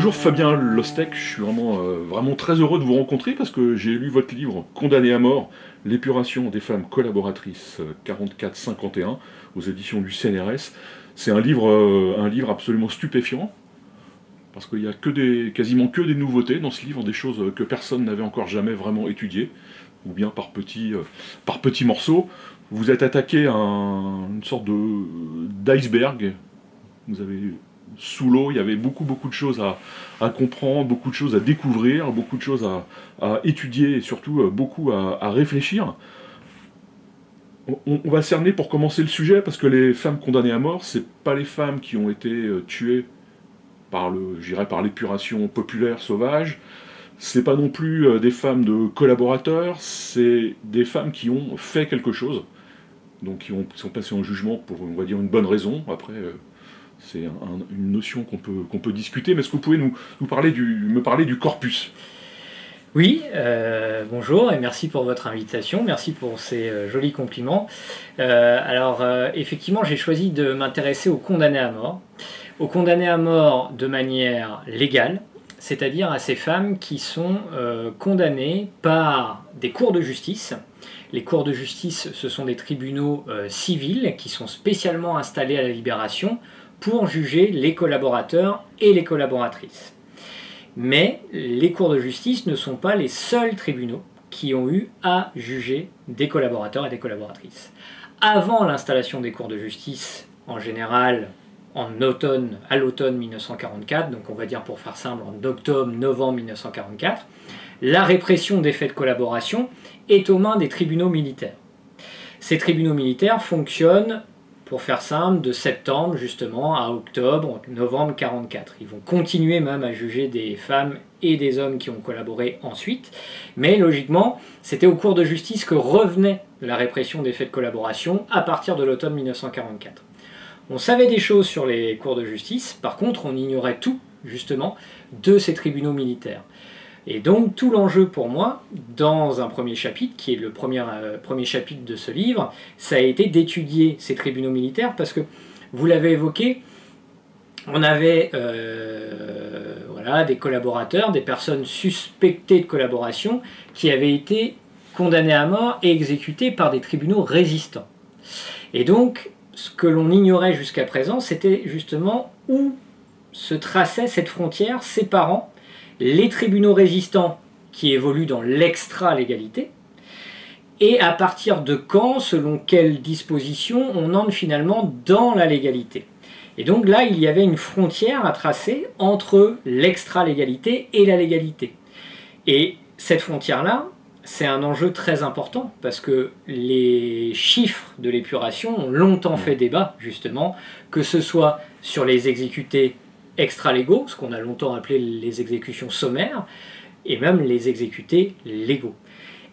Bonjour Fabien Lostec, je suis vraiment très heureux de vous rencontrer parce que j'ai lu votre livre Condamné à mort, l'épuration des femmes collaboratrices 44-51 aux éditions du CNRS. C'est un livre absolument stupéfiant parce qu'il n'y a quasiment que des nouveautés dans ce livre, des choses que personne n'avait encore jamais vraiment étudiées, ou bien par petits morceaux. Vous êtes attaqué à une sorte d'iceberg. Vous avez sous l'eau, il y avait beaucoup de choses à comprendre, beaucoup de choses à découvrir, beaucoup de choses à étudier et surtout beaucoup à réfléchir. On va cerner pour commencer le sujet parce que les femmes condamnées à mort, c'est pas les femmes qui ont été tuées par par l'épuration populaire sauvage. C'est pas non plus des femmes de collaborateurs, c'est des femmes qui ont fait quelque chose, donc qui sont passées en jugement pour, on va dire, une bonne raison. Après, c'est une notion qu'on peut discuter, mais est-ce que vous pouvez me parler du corpus? Oui, bonjour et merci pour votre invitation, merci pour ces jolis compliments. Effectivement, j'ai choisi de m'intéresser aux condamnés à mort. Aux condamnés à mort de manière légale, c'est-à-dire à ces femmes qui sont condamnées par des cours de justice. Les cours de justice, ce sont des tribunaux civils qui sont spécialement installés à la Libération pour juger les collaborateurs et les collaboratrices. Mais les cours de justice ne sont pas les seuls tribunaux qui ont eu à juger des collaborateurs et des collaboratrices. Avant l'installation des cours de justice, en général à l'automne 1944, donc on va dire pour faire simple en octobre-novembre 1944, la répression des faits de collaboration est aux mains des tribunaux militaires. Ces tribunaux militaires fonctionnent, pour faire simple, de septembre justement à octobre, novembre 1944. Ils vont continuer même à juger des femmes et des hommes qui ont collaboré ensuite, mais logiquement, c'était au cours de justice que revenait la répression des faits de collaboration à partir de l'automne 1944. On savait des choses sur les cours de justice, par contre on ignorait tout, justement, de ces tribunaux militaires. Et donc tout l'enjeu pour moi, dans un premier chapitre, qui est le premier chapitre de ce livre, ça a été d'étudier ces tribunaux militaires, parce que, vous l'avez évoqué, on avait des collaborateurs, des personnes suspectées de collaboration, qui avaient été condamnées à mort et exécutées par des tribunaux résistants. Et donc, ce que l'on ignorait jusqu'à présent, c'était justement où se traçait cette frontière séparant les tribunaux résistants qui évoluent dans l'extra-légalité, et à partir de quand, selon quelles dispositions, on entre finalement dans la légalité. Et donc là, il y avait une frontière à tracer entre l'extra-légalité et la légalité. Et cette frontière-là, c'est un enjeu très important, parce que les chiffres de l'épuration ont longtemps fait débat, justement, que ce soit sur les exécutés extra-légaux, ce qu'on a longtemps appelé les exécutions sommaires, et même les exécutés légaux.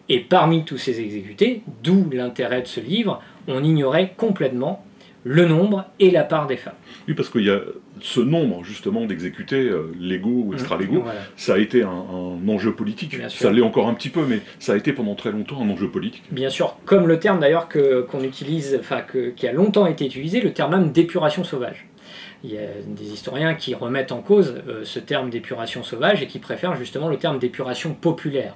Et parmi tous ces exécutés, d'où l'intérêt de ce livre, on ignorait complètement le nombre et la part des femmes. Oui, parce qu'il y a ce nombre justement d'exécutés légaux ou extra-légaux, voilà. Ça a été un enjeu politique. Ça l'est encore un petit peu, mais ça a été pendant très longtemps un enjeu politique. Bien sûr, comme le terme d'ailleurs qu'on utilise, qui a longtemps été utilisé, le terme même d'épuration sauvage. Il y a des historiens qui remettent en cause ce terme d'épuration sauvage et qui préfèrent justement le terme d'épuration populaire.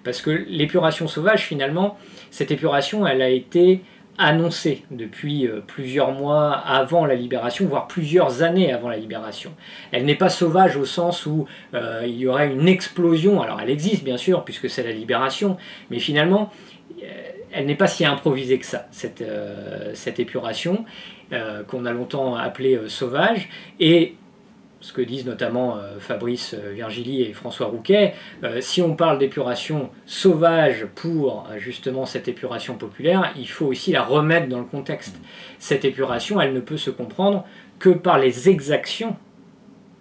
Parce que l'épuration sauvage, finalement, cette épuration, elle a été annoncée depuis plusieurs mois avant la libération, voire plusieurs années avant la libération. Elle n'est pas sauvage au sens où il y aurait une explosion. Alors elle existe bien sûr, puisque c'est la libération, mais finalement, elle n'est pas si improvisée que ça, cette épuration, qu'on a longtemps appelée sauvage. Et ce que disent notamment Fabrice Virgili et François Rouquet, si on parle d'épuration sauvage pour justement cette épuration populaire, il faut aussi la remettre dans le contexte. Cette épuration, elle ne peut se comprendre que par les exactions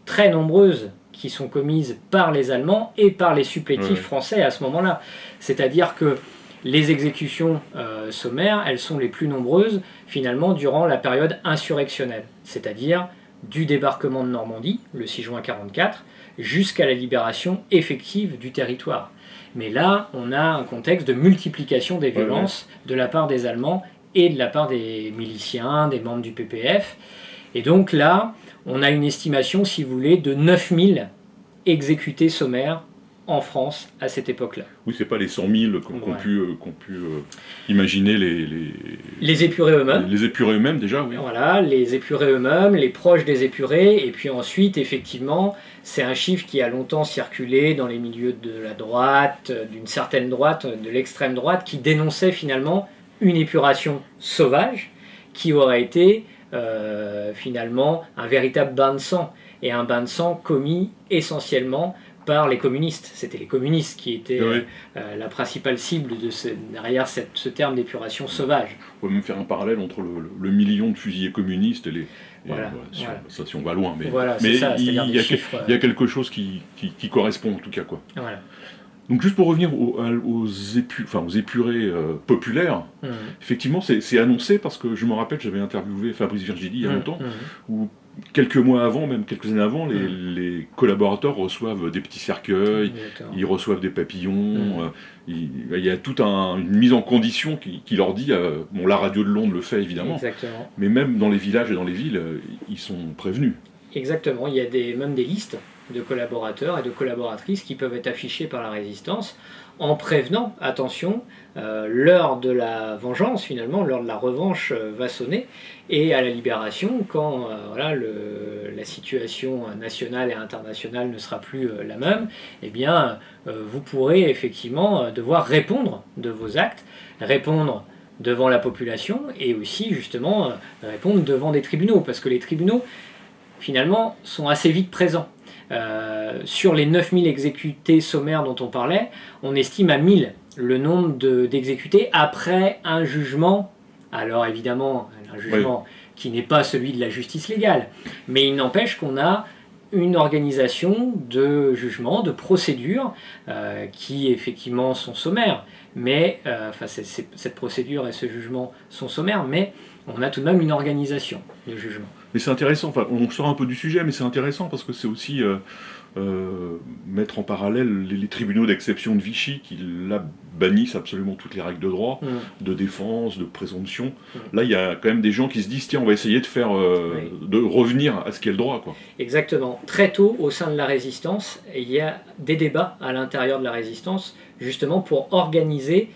très nombreuses qui sont commises par les Allemands et par les supplétifs français à ce moment-là. C'est-à-dire que les exécutions sommaires, elles sont les plus nombreuses finalement durant la période insurrectionnelle, c'est-à-dire du débarquement de Normandie, le 6 juin 1944, jusqu'à la libération effective du territoire. Mais là, on a un contexte de multiplication des violences de la part des Allemands et de la part des miliciens, des membres du PPF. Et donc là, on a une estimation, si vous voulez, de 9000 exécutés sommaires en France à cette époque-là. Oui, c'est pas les 100 000 qu'ont pu imaginer les épurés eux-mêmes. Les épurés eux-mêmes, déjà, oui. Voilà, les épurés eux-mêmes, les proches des épurés, et puis ensuite, effectivement, c'est un chiffre qui a longtemps circulé dans les milieux de la droite, d'une certaine droite, de l'extrême droite, qui dénonçait finalement une épuration sauvage, qui aurait été finalement un véritable bain de sang, et un bain de sang commis essentiellement par les communistes. C'était les communistes qui étaient la principale cible derrière ce terme d'épuration sauvage. On peut même faire un parallèle entre le million de fusillés communistes et les... Ça, si on va loin, mais il y a quelque chose qui correspond en tout cas, quoi. Voilà. Donc juste pour revenir aux épurés populaires, effectivement c'est annoncé parce que je me rappelle, j'avais interviewé Fabrice Virgili il y a longtemps, où quelques mois avant, même quelques années avant, les collaborateurs reçoivent des petits cercueils, ils reçoivent des papillons, il y a toute une mise en condition qui leur dit, bon, la radio de Londres le fait évidemment, mais même dans les villages et dans les villes, ils sont prévenus. Exactement, il y a même des listes de collaborateurs et de collaboratrices qui peuvent être affichés par la résistance en prévenant, attention, l'heure de la vengeance finalement, l'heure de la revanche va sonner, et à la libération, quand la situation nationale et internationale ne sera plus la même, eh bien vous pourrez effectivement devoir répondre de vos actes, répondre devant la population et aussi justement répondre devant des tribunaux, parce que les tribunaux finalement sont assez vite présents. Sur les 9000 exécutés sommaires dont on parlait, on estime à 1000 le nombre d'exécutés après un jugement, alors évidemment un jugement qui n'est pas celui de la justice légale, mais il n'empêche qu'on a une organisation de jugement, de procédures qui effectivement sont sommaires, mais cette procédure et ce jugement sont sommaires, mais on a tout de même une organisation de jugement. Mais c'est intéressant, on sort un peu du sujet, mais c'est intéressant parce que c'est aussi mettre en parallèle les tribunaux d'exception de Vichy qui là bannissent absolument toutes les règles de droit, de défense, de présomption. Là, il y a quand même des gens qui se disent tiens, on va essayer de revenir à ce qu'est le droit, quoi. Exactement. Très tôt, au sein de la résistance, il y a des débats à l'intérieur de la résistance, justement pour organiser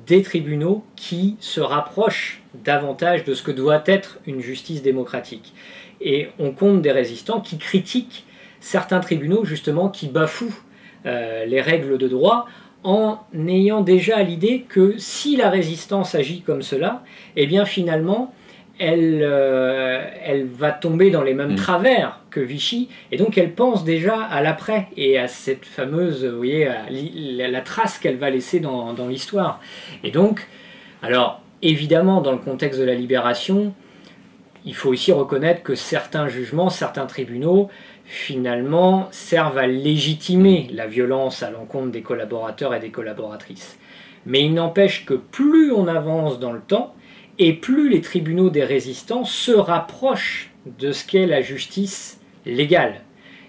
des tribunaux qui se rapprochent davantage de ce que doit être une justice démocratique. Et on compte des résistants qui critiquent certains tribunaux justement qui bafouent les règles de droit en ayant déjà l'idée que si la résistance agit comme cela, eh bien finalement elle va tomber dans les mêmes travers que Vichy, et donc elle pense déjà à l'après et à cette fameuse, vous voyez, à la trace qu'elle va laisser dans l'histoire. Et donc, alors évidemment dans le contexte de la libération, il faut aussi reconnaître que certains jugements, certains tribunaux, finalement, servent à légitimer la violence à l'encontre des collaborateurs et des collaboratrices. Mais il n'empêche que plus on avance dans le temps, et plus les tribunaux des résistants se rapprochent de ce qu'est la justice légale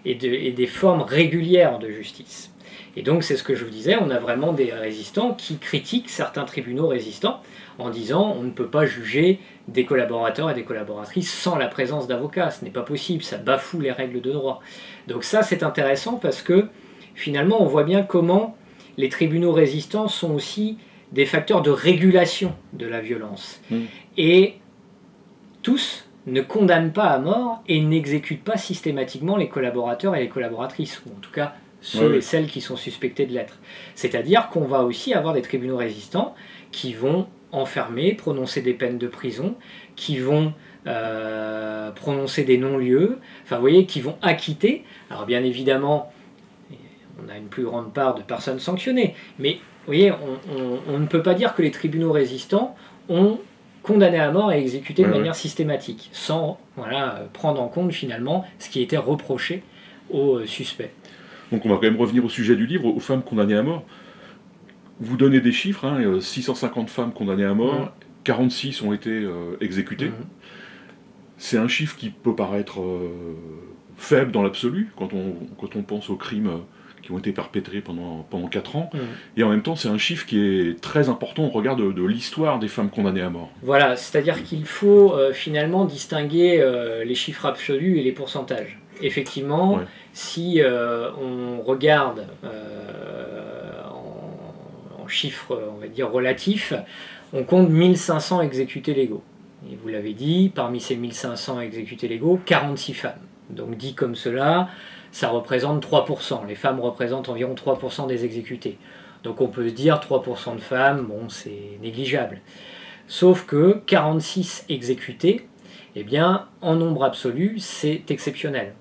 et des formes régulières de justice. Et donc c'est ce que je vous disais, on a vraiment des résistants qui critiquent certains tribunaux résistants en disant on ne peut pas juger des collaborateurs et des collaboratrices sans la présence d'avocats, ce n'est pas possible, ça bafoue les règles de droit. Donc ça c'est intéressant parce que finalement on voit bien comment les tribunaux résistants sont aussi des facteurs de régulation de la violence. Et tous ne condamnent pas à mort et n'exécutent pas systématiquement les collaborateurs et les collaboratrices, ou en tout cas ceux et celles qui sont suspectés de l'être. C'est-à-dire qu'on va aussi avoir des tribunaux résistants qui vont enfermer, prononcer des peines de prison, qui vont prononcer des non-lieux, enfin vous voyez, qui vont acquitter. Alors bien évidemment, on a une plus grande part de personnes sanctionnées, mais vous voyez, on ne peut pas dire que les tribunaux résistants ont condamné à mort et exécuté de manière systématique, sans prendre en compte finalement ce qui était reproché aux suspects. Donc on va quand même revenir au sujet du livre, aux femmes condamnées à mort. Vous donnez des chiffres, 650 femmes condamnées à mort, 46 ont été exécutées. C'est un chiffre qui peut paraître faible dans l'absolu, quand on pense aux crimes qui ont été perpétrés pendant 4 ans. Et en même temps, c'est un chiffre qui est très important au regard de l'histoire des femmes condamnées à mort. Voilà, c'est-à-dire qu'il faut finalement distinguer les chiffres absolus et les pourcentages. effectivement, Ouais. si on regarde en chiffres, on va dire, relatifs, on compte 1500 exécutés légaux. Et vous l'avez dit, parmi ces 1500 exécutés légaux, 46 femmes. Donc dit comme cela, ça représente 3%. Les femmes représentent environ 3% des exécutés. Donc on peut se dire 3% de femmes, bon, c'est négligeable. Sauf que 46 exécutés, eh bien, en nombre absolu, c'est exceptionnel.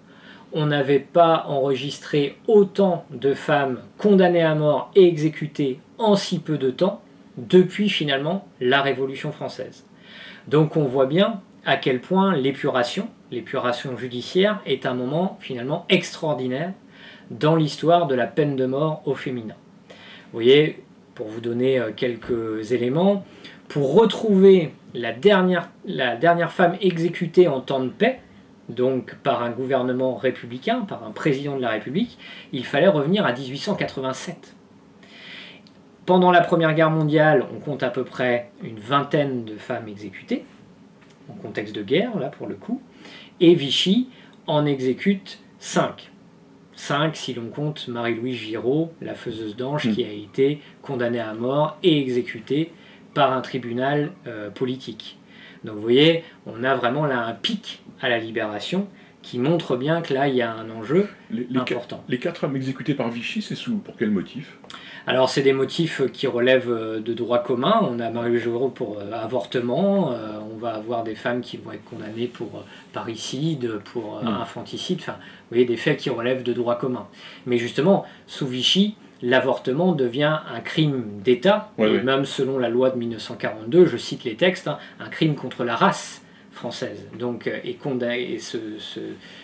On n'avait pas enregistré autant de femmes condamnées à mort et exécutées en si peu de temps depuis finalement la Révolution française. Donc on voit bien à quel point l'épuration judiciaire est un moment finalement extraordinaire dans l'histoire de la peine de mort au féminin. Vous voyez, pour vous donner quelques éléments, pour retrouver la dernière femme exécutée en temps de paix, donc par un gouvernement républicain, par un président de la République, il fallait revenir à 1887. Pendant la Première Guerre mondiale, on compte à peu près une vingtaine de femmes exécutées, en contexte de guerre, là pour le coup, et Vichy en exécute 5. 5 si l'on compte Marie-Louise Giraud, la faiseuse d'ange, qui a été condamnée à mort et exécutée par un tribunal politique. Donc vous voyez, on a vraiment là un pic à la libération qui montre bien que là il y a un enjeu important. Les 4 femmes exécutées par Vichy, c'est pour quel motif? Alors c'est des motifs qui relèvent de droit commun. On a Marie-Louise Giraud pour avortement, on va avoir des femmes qui vont être condamnées pour parricide, pour infanticide, enfin vous voyez des faits qui relèvent de droit commun. Mais justement, sous Vichy, l'avortement devient un crime d'État, même selon la loi de 1942, je cite les textes, un crime contre la race française. Donc,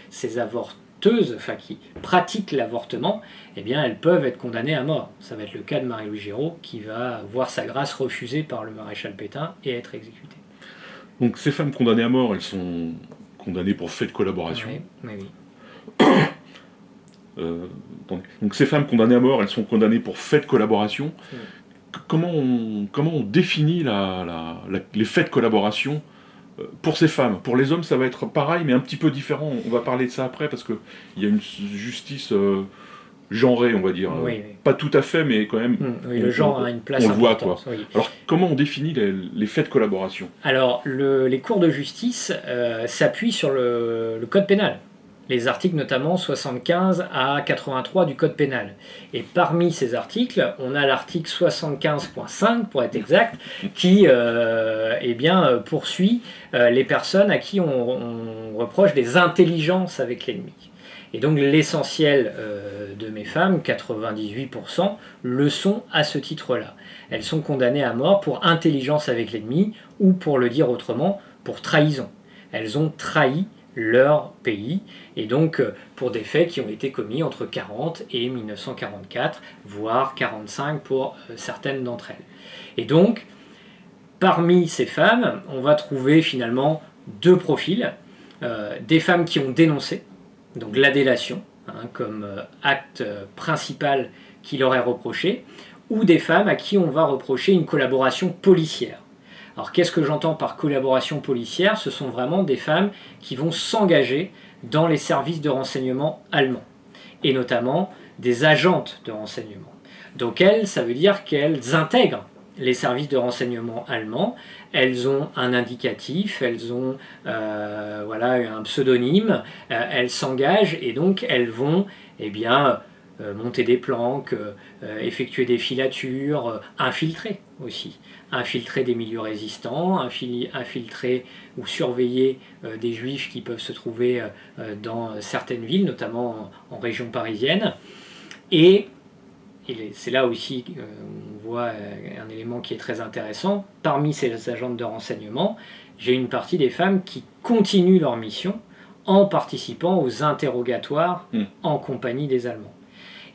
ces avorteuses, enfin qui pratiquent l'avortement, eh bien, elles peuvent être condamnées à mort. Ça va être le cas de Marie-Louise Giraud, qui va voir sa grâce refusée par le maréchal Pétain et être exécutée. Donc ces femmes condamnées à mort, elles sont condamnées pour fait de collaboration. Oui. Donc ces femmes condamnées à mort, elles sont condamnées pour fait de collaboration. Comment on définit les faits de collaboration pour ces femmes? Pour les hommes, ça va être pareil, mais un petit peu différent. On va parler de ça après, parce qu'il y a une justice genrée, on va dire. Oui. Pas tout à fait, mais quand même... Oui, le genre a une place importante. On le voit, quoi. Oui. Alors, comment on définit les faits de collaboration? Alors, les cours de justice s'appuient sur le code pénal. Les articles notamment 75 à 83 du code pénal. Et parmi ces articles, on a l'article 75.5 pour être exact, qui poursuit les personnes à qui on reproche des intelligences avec l'ennemi. Et donc l'essentiel de mes femmes, 98%, le sont à ce titre-là. Elles sont condamnées à mort pour intelligence avec l'ennemi, ou pour le dire autrement, pour trahison. Elles ont trahi leur pays, et donc pour des faits qui ont été commis entre 40 et 1944, voire 45 pour certaines d'entre elles. Et donc, parmi ces femmes, on va trouver finalement 2 profils, des femmes qui ont dénoncé, donc la délation, comme acte principal qui leur est reproché, ou des femmes à qui on va reprocher une collaboration policière. Alors qu'est-ce que j'entends par collaboration policière? Ce sont vraiment des femmes qui vont s'engager dans les services de renseignement allemands, et notamment des agentes de renseignement. Donc elles, ça veut dire qu'elles intègrent les services de renseignement allemands, elles ont un indicatif, elles ont un pseudonyme, elles s'engagent et donc elles vont monter des planques, effectuer des filatures, infiltrer aussi. Infiltrer des milieux résistants, infiltrer ou surveiller des juifs qui peuvent se trouver dans certaines villes, notamment en région parisienne. Et c'est là aussi on voit un élément qui est très intéressant. Parmi ces agentes de renseignement, j'ai une partie des femmes qui continuent leur mission en participant aux interrogatoires en compagnie des Allemands.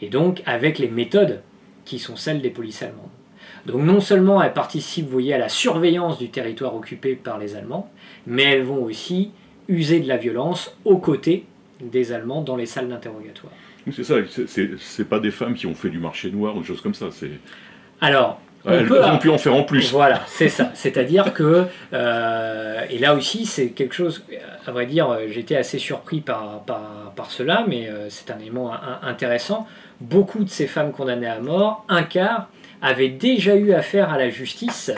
Et donc avec les méthodes qui sont celles des polices allemandes. Donc non seulement elles participent, vous voyez, à la surveillance du territoire occupé par les Allemands, mais elles vont aussi user de la violence aux côtés des Allemands dans les salles d'interrogatoire. C'est ça, c'est pas des femmes qui ont fait du marché noir ou des choses comme ça. Alors, Elles ont pu en faire en plus. Voilà, c'est ça. C'est-à-dire que, et là aussi, c'est quelque chose, à vrai dire, j'étais assez surpris par cela, mais c'est un élément intéressant. Beaucoup de ces femmes condamnées à mort, un quart, avaient déjà eu affaire à la justice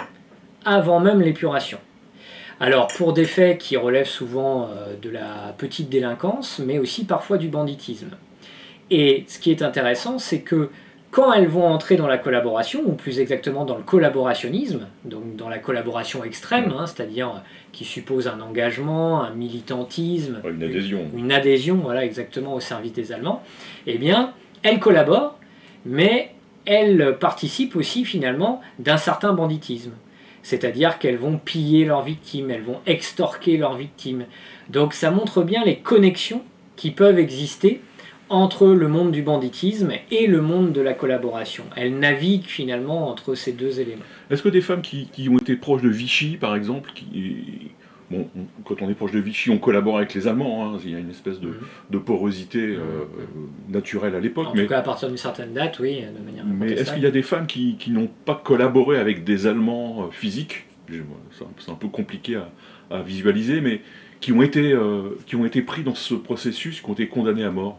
avant même l'épuration. Alors, pour des faits qui relèvent souvent de la petite délinquance, mais aussi parfois du banditisme. Et ce qui est intéressant, c'est que quand elles vont entrer dans la collaboration, ou plus exactement dans le collaborationnisme, donc dans la collaboration extrême, c'est-à-dire qui suppose un engagement, un militantisme, une adhésion, voilà, exactement, au service des Allemands, eh bien, elles collaborent, mais elles participent aussi finalement d'un certain banditisme. C'est-à-dire qu'elles vont piller leurs victimes, elles vont extorquer leurs victimes. Donc ça montre bien les connexions qui peuvent exister entre le monde du banditisme et le monde de la collaboration. Elles naviguent finalement entre ces deux éléments. Est-ce que des femmes qui ont été proches de Vichy, par exemple, bon, quand on est proche de Vichy, on collabore avec les Allemands, il y a une espèce de porosité naturelle à l'époque. En tout cas, à partir d'une certaine date, oui, de manière mais est-ce qu'il y a des femmes qui n'ont pas collaboré avec des Allemands physiques? C'est un peu compliqué à visualiser, mais qui ont été pris dans ce processus, qui ont été condamnés à mort?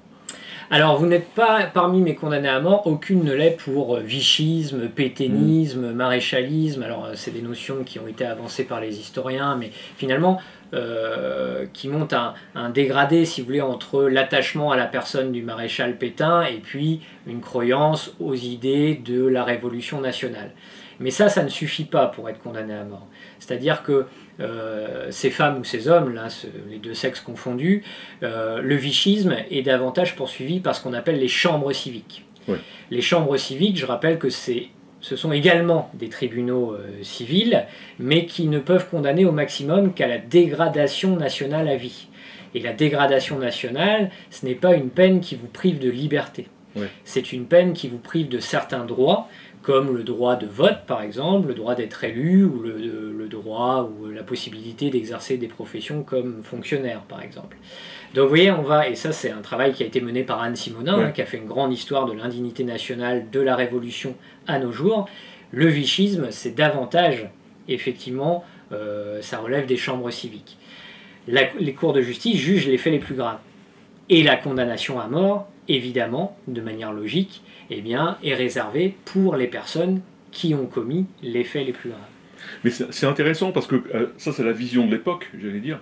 Alors, vous n'êtes pas parmi mes condamnés à mort, aucune ne l'est pour vichisme, pétainisme, maréchalisme. Alors, c'est des notions qui ont été avancées par les historiens, mais finalement, qui montent un dégradé, si vous voulez, entre l'attachement à la personne du maréchal Pétain et puis une croyance aux idées de la Révolution nationale. Mais ça ne suffit pas pour être condamné à mort. C'est-à-dire que ces femmes ou ces hommes, là, les deux sexes confondus, le vichisme est davantage poursuivi par ce qu'on appelle les chambres civiques. Ouais. Les chambres civiques, je rappelle que ce sont également des tribunaux civils, mais qui ne peuvent condamner au maximum qu'à la dégradation nationale à vie. Et la dégradation nationale, ce n'est pas une peine qui vous prive de liberté. Ouais. C'est une peine qui vous prive de certains droits, comme le droit de vote par exemple, le droit d'être élu, ou le droit ou la possibilité d'exercer des professions comme fonctionnaire par exemple. Donc vous voyez, et ça c'est un travail qui a été mené par Anne Simonin, qui a fait une grande histoire de l'indignité nationale de la Révolution à nos jours. Le vichisme, c'est davantage, effectivement, ça relève des chambres civiques. Les cours de justice jugent les faits les plus graves. Et la condamnation à mort, évidemment, de manière logique, eh bien, est réservée pour les personnes qui ont commis les faits les plus graves. Mais c'est intéressant parce que ça, c'est la vision de l'époque, j'allais dire.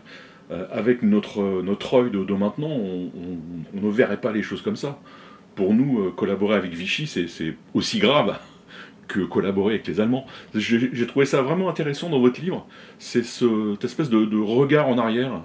Avec notre œil de maintenant, on ne verrait pas les choses comme ça. Pour nous, collaborer avec Vichy, c'est aussi grave que collaborer avec les Allemands. J'ai trouvé ça vraiment intéressant dans votre livre. C'est cette espèce de regard en arrière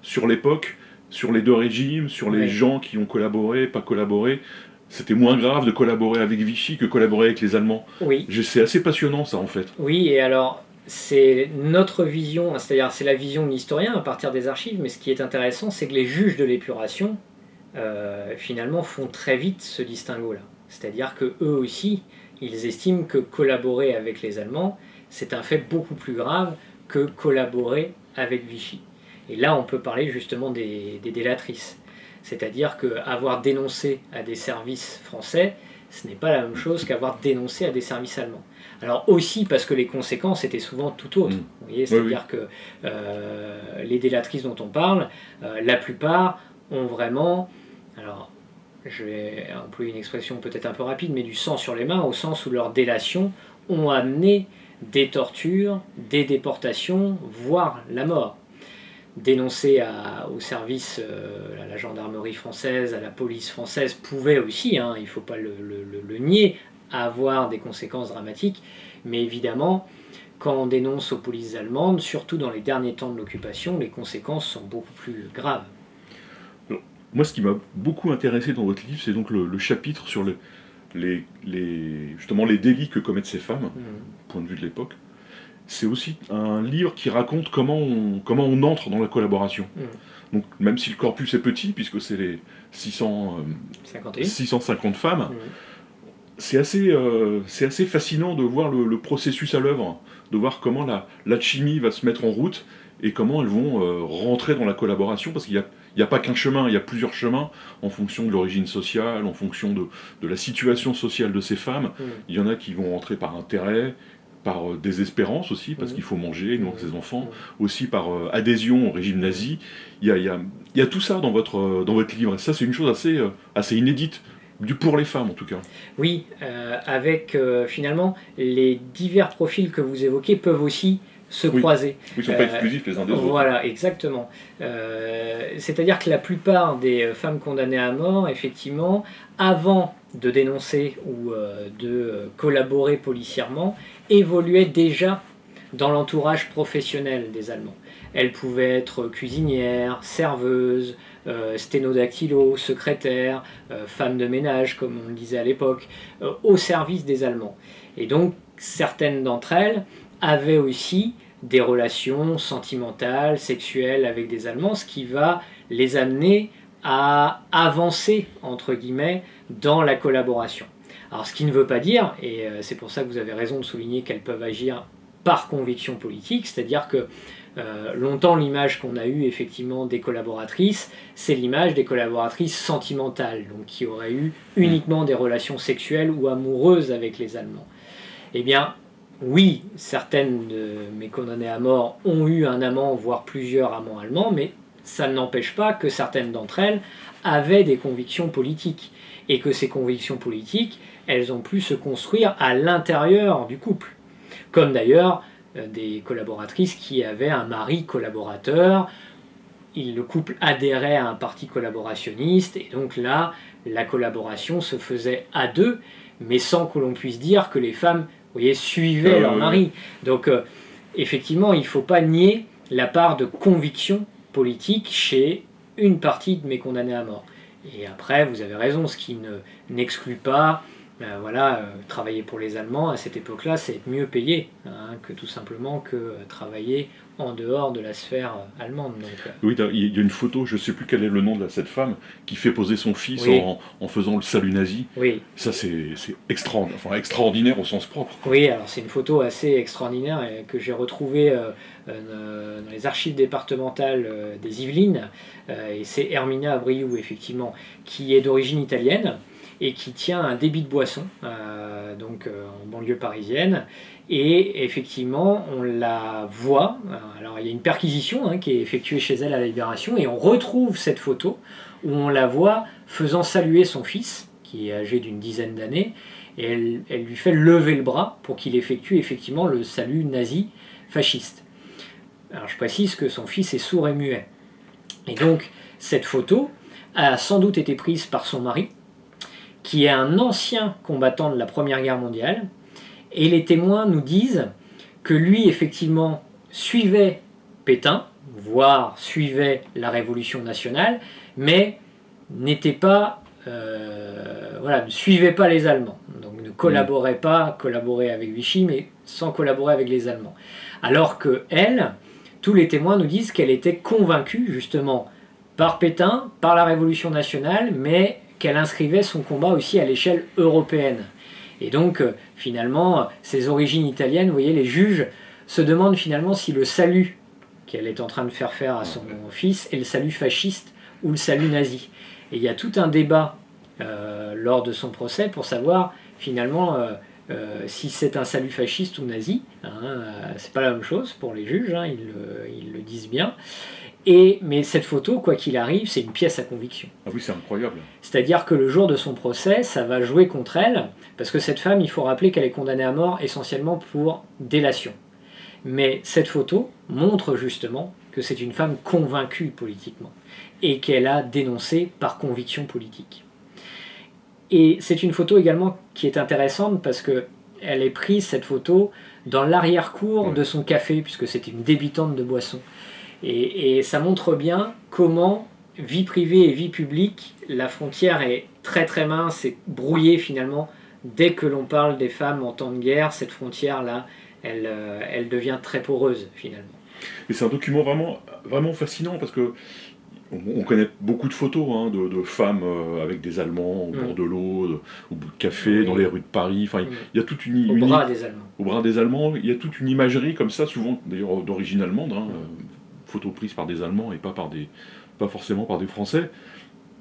sur l'époque, sur les deux régimes, sur les gens qui ont collaboré, pas collaboré. C'était moins grave de collaborer avec Vichy que collaborer avec les Allemands. Oui. C'est assez passionnant ça en fait. Oui, et alors c'est notre vision, c'est-à-dire c'est la vision de l'historien à partir des archives, mais ce qui est intéressant, c'est que les juges de l'épuration, finalement, font très vite ce distinguo-là. C'est-à-dire que eux aussi, ils estiment que collaborer avec les Allemands, c'est un fait beaucoup plus grave que collaborer avec Vichy. Et là, on peut parler justement des délatrices. C'est-à-dire qu'avoir dénoncé à des services français, ce n'est pas la même chose qu'avoir dénoncé à des services allemands. Alors aussi parce que les conséquences étaient souvent tout autres. Vous voyez, c'est-à-dire que les délatrices dont on parle, la plupart ont vraiment, alors je vais employer une expression peut-être un peu rapide, mais du sang sur les mains, au sens où leurs délations ont amené des tortures, des déportations, voire la mort. Dénoncer au service, à la gendarmerie française, à la police française, pouvait aussi, il ne faut pas le nier, avoir des conséquences dramatiques, mais évidemment, quand on dénonce aux polices allemandes, surtout dans les derniers temps de l'occupation, les conséquences sont beaucoup plus graves. Alors, moi, ce qui m'a beaucoup intéressé dans votre livre, c'est donc le chapitre sur justement les délits que commettent ces femmes, point de vue de l'époque. C'est aussi un livre qui raconte comment on entre dans la collaboration. Donc, même si le corpus est petit, puisque c'est les 650 femmes, c'est assez fascinant de voir le processus à l'œuvre, de voir comment l'alchimie va se mettre en route et comment elles vont rentrer dans la collaboration, parce qu'il y n'y a pas qu'un chemin, il y a plusieurs chemins en fonction de l'origine sociale, en fonction de la situation sociale de ces femmes. Il y en a qui vont rentrer par intérêt, par désespérance aussi, parce qu'il faut manger, nourrir ses enfants, aussi par adhésion au régime nazi. Il y a tout ça dans votre livre, et ça c'est une chose assez inédite, pour les femmes en tout cas. Oui, avec finalement les divers profils que vous évoquez peuvent aussi se croiser. Ils ne sont pas exclusifs les uns des autres. Voilà, exactement. C'est-à-dire que la plupart des femmes condamnées à mort, effectivement, avant de dénoncer ou de collaborer policièrement, évoluaient déjà dans l'entourage professionnel des Allemands. Elles pouvaient être cuisinières, serveuses, sténodactylo, secrétaires, femmes de ménage, comme on le disait à l'époque, au service des Allemands. Et donc, certaines d'entre elles avaient aussi des relations sentimentales, sexuelles avec des Allemands, ce qui va les amener à avancer, entre guillemets, dans la collaboration. Alors, ce qui ne veut pas dire, et c'est pour ça que vous avez raison de souligner qu'elles peuvent agir par conviction politique, c'est-à-dire que longtemps, l'image qu'on a eue effectivement des collaboratrices, c'est l'image des collaboratrices sentimentales, donc qui auraient eu uniquement des relations sexuelles ou amoureuses avec les Allemands. Eh bien, oui, certaines de mes condamnées à mort ont eu un amant, voire plusieurs amants allemands, mais ça n'empêche pas que certaines d'entre elles avaient des convictions politiques, et que ces convictions politiques, elles ont pu se construire à l'intérieur du couple. Comme d'ailleurs des collaboratrices qui avaient un mari collaborateur, le couple adhérait à un parti collaborationniste, et donc là, la collaboration se faisait à deux, mais sans que l'on puisse dire que les femmes, vous voyez, suivaient leur mari. Donc effectivement, il ne faut pas nier la part de conviction politique chez une partie de mes condamnés à mort. Et après, vous avez raison, ce qui n'exclut pas, travailler pour les Allemands à cette époque-là, c'est être mieux payé que tout simplement que travailler en dehors de la sphère allemande. Donc, oui, il y a une photo, je ne sais plus quel est le nom de cette femme, qui fait poser son fils en faisant le salut nazi. Oui. Ça, c'est extraordinaire au sens propre. Oui, alors c'est une photo assez extraordinaire que j'ai retrouvée dans les archives départementales des Yvelines. Et c'est Hermina Abriou, effectivement, qui est d'origine italienne et qui tient un débit de boisson, en banlieue parisienne. Et effectivement, on la voit. Alors, il y a une perquisition qui est effectuée chez elle à la Libération, et on retrouve cette photo où on la voit faisant saluer son fils, qui est âgé d'une dizaine d'années, et elle lui fait lever le bras pour qu'il effectue effectivement le salut nazi fasciste. Alors, je précise que son fils est sourd et muet. Et donc, cette photo a sans doute été prise par son mari, qui est un ancien combattant de la Première Guerre mondiale, et les témoins nous disent que lui, effectivement, suivait Pétain, voire suivait la Révolution nationale, mais n'était pas, ne suivait pas les Allemands. Donc ne collaborait avec Vichy, mais sans collaborer avec les Allemands. Alors que elle, tous les témoins nous disent qu'elle était convaincue, justement, par Pétain, par la Révolution nationale, mais qu'elle inscrivait son combat aussi à l'échelle européenne. Et donc, finalement, ses origines italiennes, vous voyez, les juges se demandent finalement si le salut qu'elle est en train de faire à son fils est le salut fasciste ou le salut nazi. Et il y a tout un débat lors de son procès pour savoir, finalement, si c'est un salut fasciste ou nazi. C'est pas la même chose pour les juges, ils le disent bien. Mais cette photo, quoi qu'il arrive, c'est une pièce à conviction. Ah oui, c'est incroyable. C'est-à-dire que le jour de son procès, ça va jouer contre elle, parce que cette femme, il faut rappeler qu'elle est condamnée à mort essentiellement pour délation. Mais cette photo montre justement que c'est une femme convaincue politiquement, et qu'elle a dénoncé par conviction politique. Et c'est une photo également qui est intéressante, parce qu'elle est prise, cette photo, dans l'arrière-cour de son café, puisque c'est une débitante de boissons. Et ça montre bien comment, vie privée et vie publique, la frontière est très très mince et brouillée finalement. Dès que l'on parle des femmes en temps de guerre, cette frontière-là, elle devient très poreuse finalement. Et c'est un document vraiment, vraiment fascinant, parce que on connaît beaucoup de photos de femmes avec des Allemands au bord de l'eau, au bout de café, dans les rues de Paris. Enfin, il y a toute au bras des Allemands. Au bras des Allemands, il y a toute une imagerie comme ça, souvent d'ailleurs d'origine allemande, photos prises par des Allemands et pas par pas forcément par des Français.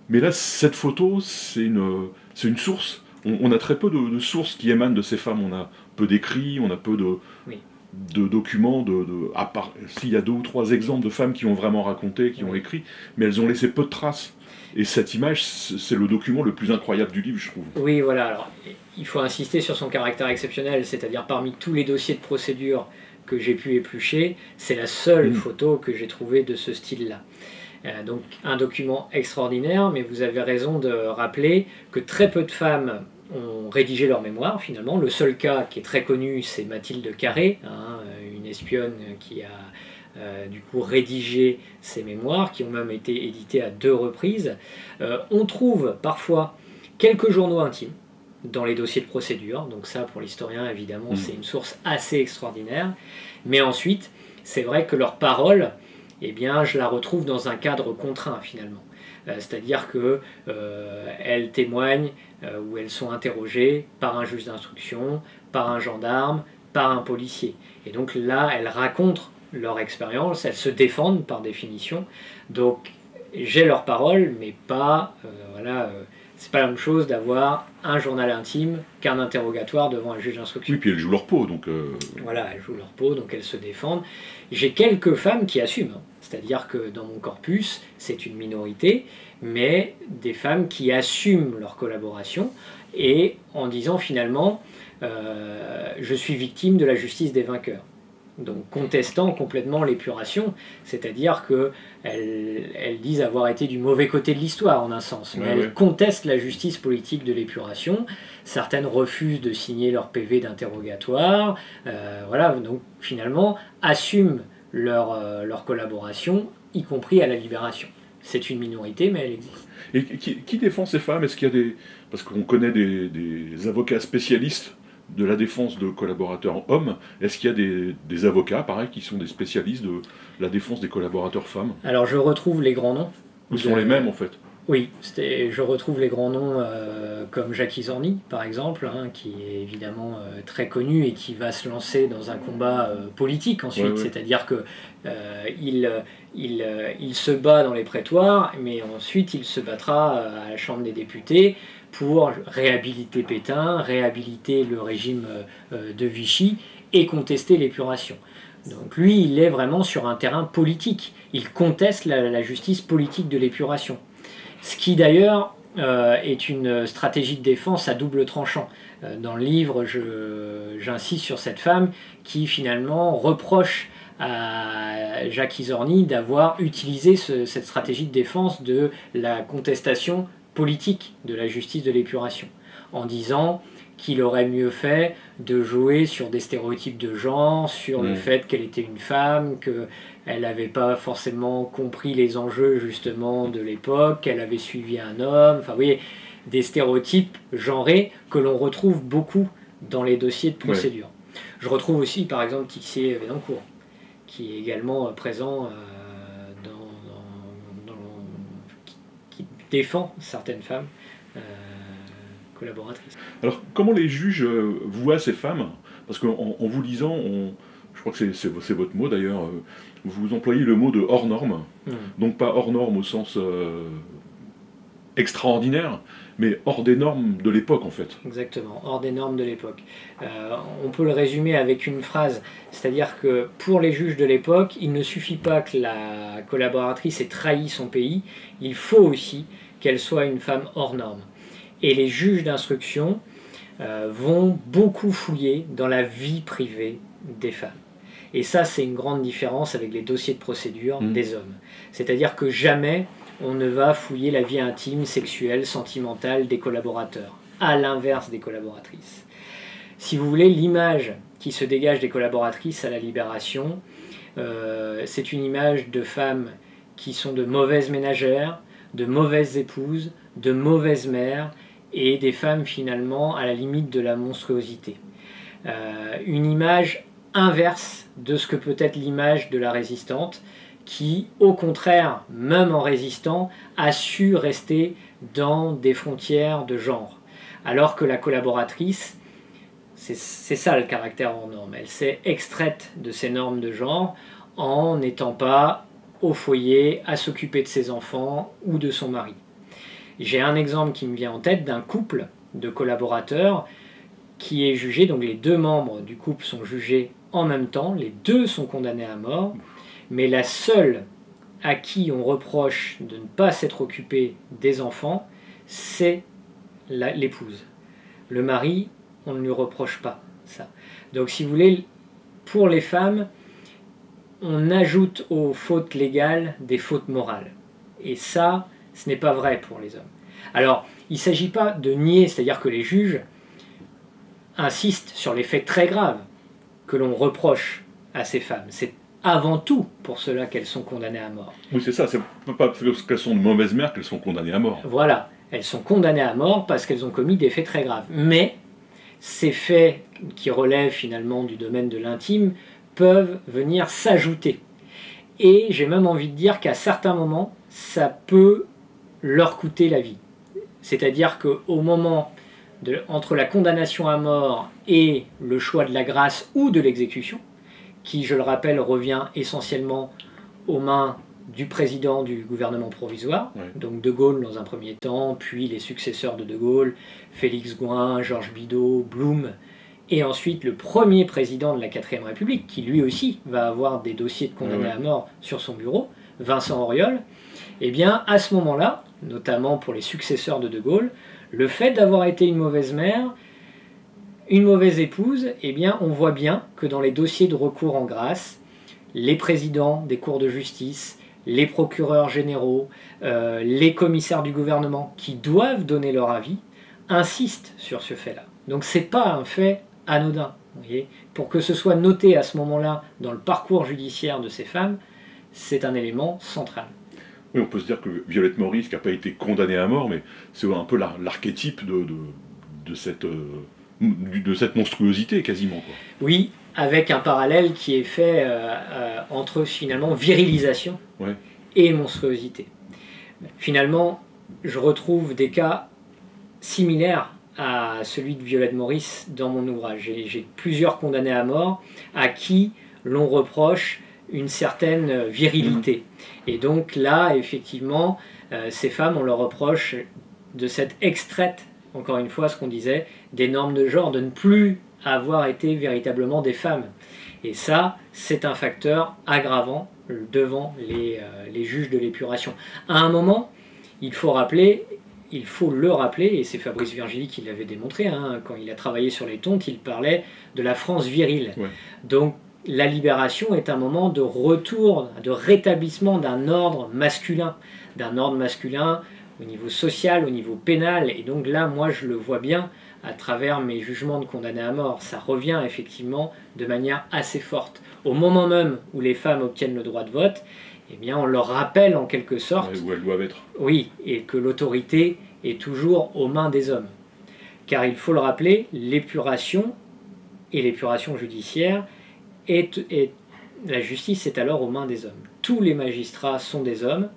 Mais là, cette photo, c'est une source. On a très peu de sources qui émanent de ces femmes. On a peu d'écrits, on a peu Oui. de documents, à part s'il y a 2 ou 3 exemples de femmes qui ont vraiment raconté, qui ont écrit, mais elles ont laissé peu de traces. Et cette image, c'est le document le plus incroyable du livre, je trouve. Oui, voilà. Alors, il faut insister sur son caractère exceptionnel, c'est-à-dire parmi tous les dossiers de procédure que j'ai pu éplucher, c'est la seule photo que j'ai trouvée de ce style-là. Donc un document extraordinaire, mais vous avez raison de rappeler que très peu de femmes ont rédigé leur mémoire finalement. Le seul cas qui est très connu, c'est Mathilde Carré, une espionne qui a du coup rédigé ses mémoires, qui ont même été éditées à 2 reprises. On trouve parfois quelques journaux intimes dans les dossiers de procédure, donc ça pour l'historien évidemment c'est une source assez extraordinaire, mais ensuite c'est vrai que leur parole, eh bien, je la retrouve dans un cadre contraint finalement. C'est-à-dire qu'elles témoignent ou elles sont interrogées par un juge d'instruction, par un gendarme, par un policier. Et donc là, elles racontent leur expérience, elles se défendent par définition. Donc j'ai leur parole, mais pas... c'est pas la même chose d'avoir un journal intime qu'un interrogatoire devant un juge d'instruction. Oui, puis elles jouent leur peau, donc... Voilà, elles jouent leur peau, donc elles se défendent. J'ai quelques femmes qui assument, c'est-à-dire que dans mon corpus, c'est une minorité, mais des femmes qui assument leur collaboration et en disant finalement je suis victime de la justice des vainqueurs. Donc contestant complètement l'épuration, c'est-à-dire qu'elles disent avoir été du mauvais côté de l'histoire en un sens, mais elles contestent la justice politique de l'épuration. Certaines refusent de signer leur PV d'interrogatoire, donc finalement assument leur collaboration, y compris à la libération. C'est une minorité, mais elle existe. Et qui défend ces femmes? Est-ce qu'il y a des... Parce qu'on connaît des avocats spécialistes de la défense de collaborateurs hommes. Est-ce qu'il y a des avocats, pareil, qui sont des spécialistes de la défense des collaborateurs femmes? Alors je retrouve les grands noms. Ils sont les mêmes en fait. Oui, je retrouve les grands noms comme Jacques Izorni, par exemple, qui est évidemment très connu et qui va se lancer dans un combat politique ensuite. C'est-à-dire que il se bat dans les prétoires, mais ensuite il se battra à la Chambre des députés pour réhabiliter Pétain, réhabiliter le régime de Vichy et contester l'épuration. Donc lui, il est vraiment sur un terrain politique. Il conteste la justice politique de l'épuration. Ce qui d'ailleurs est une stratégie de défense à double tranchant. Dans le livre, j'insiste sur cette femme qui finalement reproche à Jacques Izorni d'avoir utilisé cette stratégie de défense de la contestation politique de la justice de l'épuration, en disant qu'il aurait mieux fait de jouer sur des stéréotypes de genre, sur le fait qu'elle était une femme, qu'elle n'avait pas forcément compris les enjeux justement de l'époque, qu'elle avait suivi un homme, enfin vous voyez, des stéréotypes genrés que l'on retrouve beaucoup dans les dossiers de procédure. Je retrouve aussi par exemple Tixier Védancourt, qui est également présent qui défend certaines femmes collaboratrices. Alors, comment les juges voient ces femmes? Parce qu'en vous lisant, je crois que c'est votre mot d'ailleurs, vous employez le mot de hors norme, donc pas hors norme au sens extraordinaire, mais hors des normes de l'époque en fait. Exactement, hors des normes de l'époque. On peut le résumer avec une phrase, c'est-à-dire que pour les juges de l'époque, il ne suffit pas que la collaboratrice ait trahi son pays, il faut aussi qu'elle soit une femme hors norme. Et les juges d'instruction vont beaucoup fouiller dans la vie privée des femmes. Et ça, c'est une grande différence avec les dossiers de procédure des hommes. C'est-à-dire que jamais on ne va fouiller la vie intime, sexuelle, sentimentale des collaborateurs, à l'inverse des collaboratrices. Si vous voulez, l'image qui se dégage des collaboratrices à la Libération, c'est une image de femmes qui sont de mauvaises ménagères, de mauvaises épouses, de mauvaises mères, et des femmes finalement à la limite de la monstruosité. Une image inverse de ce que peut être l'image de la résistante, qui, au contraire, même en résistant, a su rester dans des frontières de genre. Alors que la collaboratrice, c'est ça le caractère hors norme, elle s'est extraite de ces normes de genre en n'étant pas au foyer, à s'occuper de ses enfants ou de son mari. J'ai un exemple qui me vient en tête d'un couple de collaborateurs qui est jugé, donc les deux membres du couple sont jugés en même temps, les deux sont condamnés à mort, mais la seule à qui on reproche de ne pas s'être occupée des enfants, c'est l'épouse. Le mari, on ne lui reproche pas ça. Donc si vous voulez, pour les femmes, on ajoute aux fautes légales des fautes morales. Et ça, ce n'est pas vrai pour les hommes. Alors, il ne s'agit pas de nier, c'est-à-dire que les juges insistent sur les faits très graves que l'on reproche à ces femmes. C'est avant tout pour cela qu'elles sont condamnées à mort. Oui, c'est ça, c'est pas parce qu'elles sont de mauvaises mères qu'elles sont condamnées à mort. Voilà, elles sont condamnées à mort parce qu'elles ont commis des faits très graves. Mais ces faits qui relèvent finalement du domaine de l'intime peuvent venir s'ajouter. Et j'ai même envie de dire qu'à certains moments, ça peut leur coûter la vie. C'est-à-dire qu'au moment entre la condamnation à mort et le choix de la grâce ou de l'exécution, qui, je le rappelle, revient essentiellement aux mains du président du gouvernement provisoire, donc De Gaulle dans un premier temps, puis les successeurs de De Gaulle, Félix Gouin, Georges Bidault, Blum, et ensuite le premier président de la 4ème République, qui lui aussi va avoir des dossiers de condamnés à mort sur son bureau, Vincent Auriol. Eh bien, à ce moment-là, notamment pour les successeurs de De Gaulle, le fait d'avoir été une mauvaise mère, une mauvaise épouse, eh bien, on voit bien que dans les dossiers de recours en grâce, les présidents des cours de justice, les procureurs généraux, les commissaires du gouvernement qui doivent donner leur avis, insistent sur ce fait-là. Donc ce n'est pas un fait anodin. Vous voyez, pour que ce soit noté à ce moment-là dans le parcours judiciaire de ces femmes, c'est un élément central. Oui, on peut se dire que Violette Maurice, qui n'a pas été condamnée à mort, mais c'est un peu l'archétype de cette monstruosité quasiment, quoi. Oui, avec un parallèle qui est fait entre finalement virilisation et monstruosité. Finalement, je retrouve des cas similaires à celui de Violette Maurice dans mon ouvrage. J'ai plusieurs condamnés à mort à qui l'on reproche une certaine virilité. Et donc là, effectivement, ces femmes, on leur reproche de s'être extraites, encore une fois, ce qu'on disait, des normes de genre, de ne plus avoir été véritablement des femmes. Et ça, c'est un facteur aggravant devant les juges de l'épuration. À un moment, il faut le rappeler, et c'est Fabrice Virgili qui l'avait démontré, quand il a travaillé sur les tontes, il parlait de la France virile. Donc la libération est un moment de retour, de rétablissement d'un ordre masculin au niveau social, au niveau pénal. Et donc là, moi, je le vois bien à travers mes jugements de condamnés à mort. Ça revient effectivement de manière assez forte. Au moment même où les femmes obtiennent le droit de vote, eh bien, on leur rappelle en quelque sorte où elles doivent être. Oui, et que l'autorité est toujours aux mains des hommes. Car il faut le rappeler, l'épuration et l'épuration judiciaire, la justice est alors aux mains des hommes. Tous les magistrats sont des hommes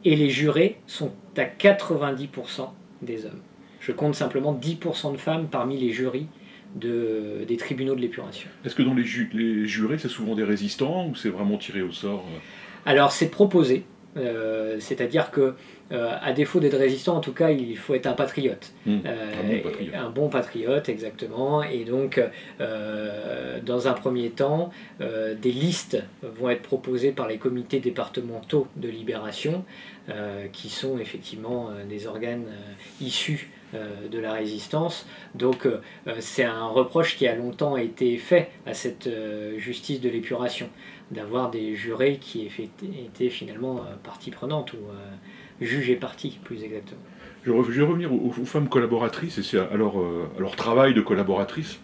et les jurés sont à 90% des hommes. Je compte simplement 10% de femmes parmi les jurys des tribunaux de l'épuration. Est-ce que dans les jurés, c'est souvent des résistants ou c'est vraiment tiré au sort? Alors c'est proposé, c'est-à-dire que à défaut d'être résistant, en tout cas, il faut être un patriote. Un bon patriote, exactement. Et donc, dans un premier temps, des listes vont être proposées par les comités départementaux de libération, qui sont effectivement des organes issus de la résistance. Donc, c'est un reproche qui a longtemps été fait à cette justice de l'épuration, d'avoir des jurés qui étaient finalement partie prenante ou juge et partie, plus exactement. Je vais revenir aux femmes collaboratrices et c'est à leur travail de collaboratrice.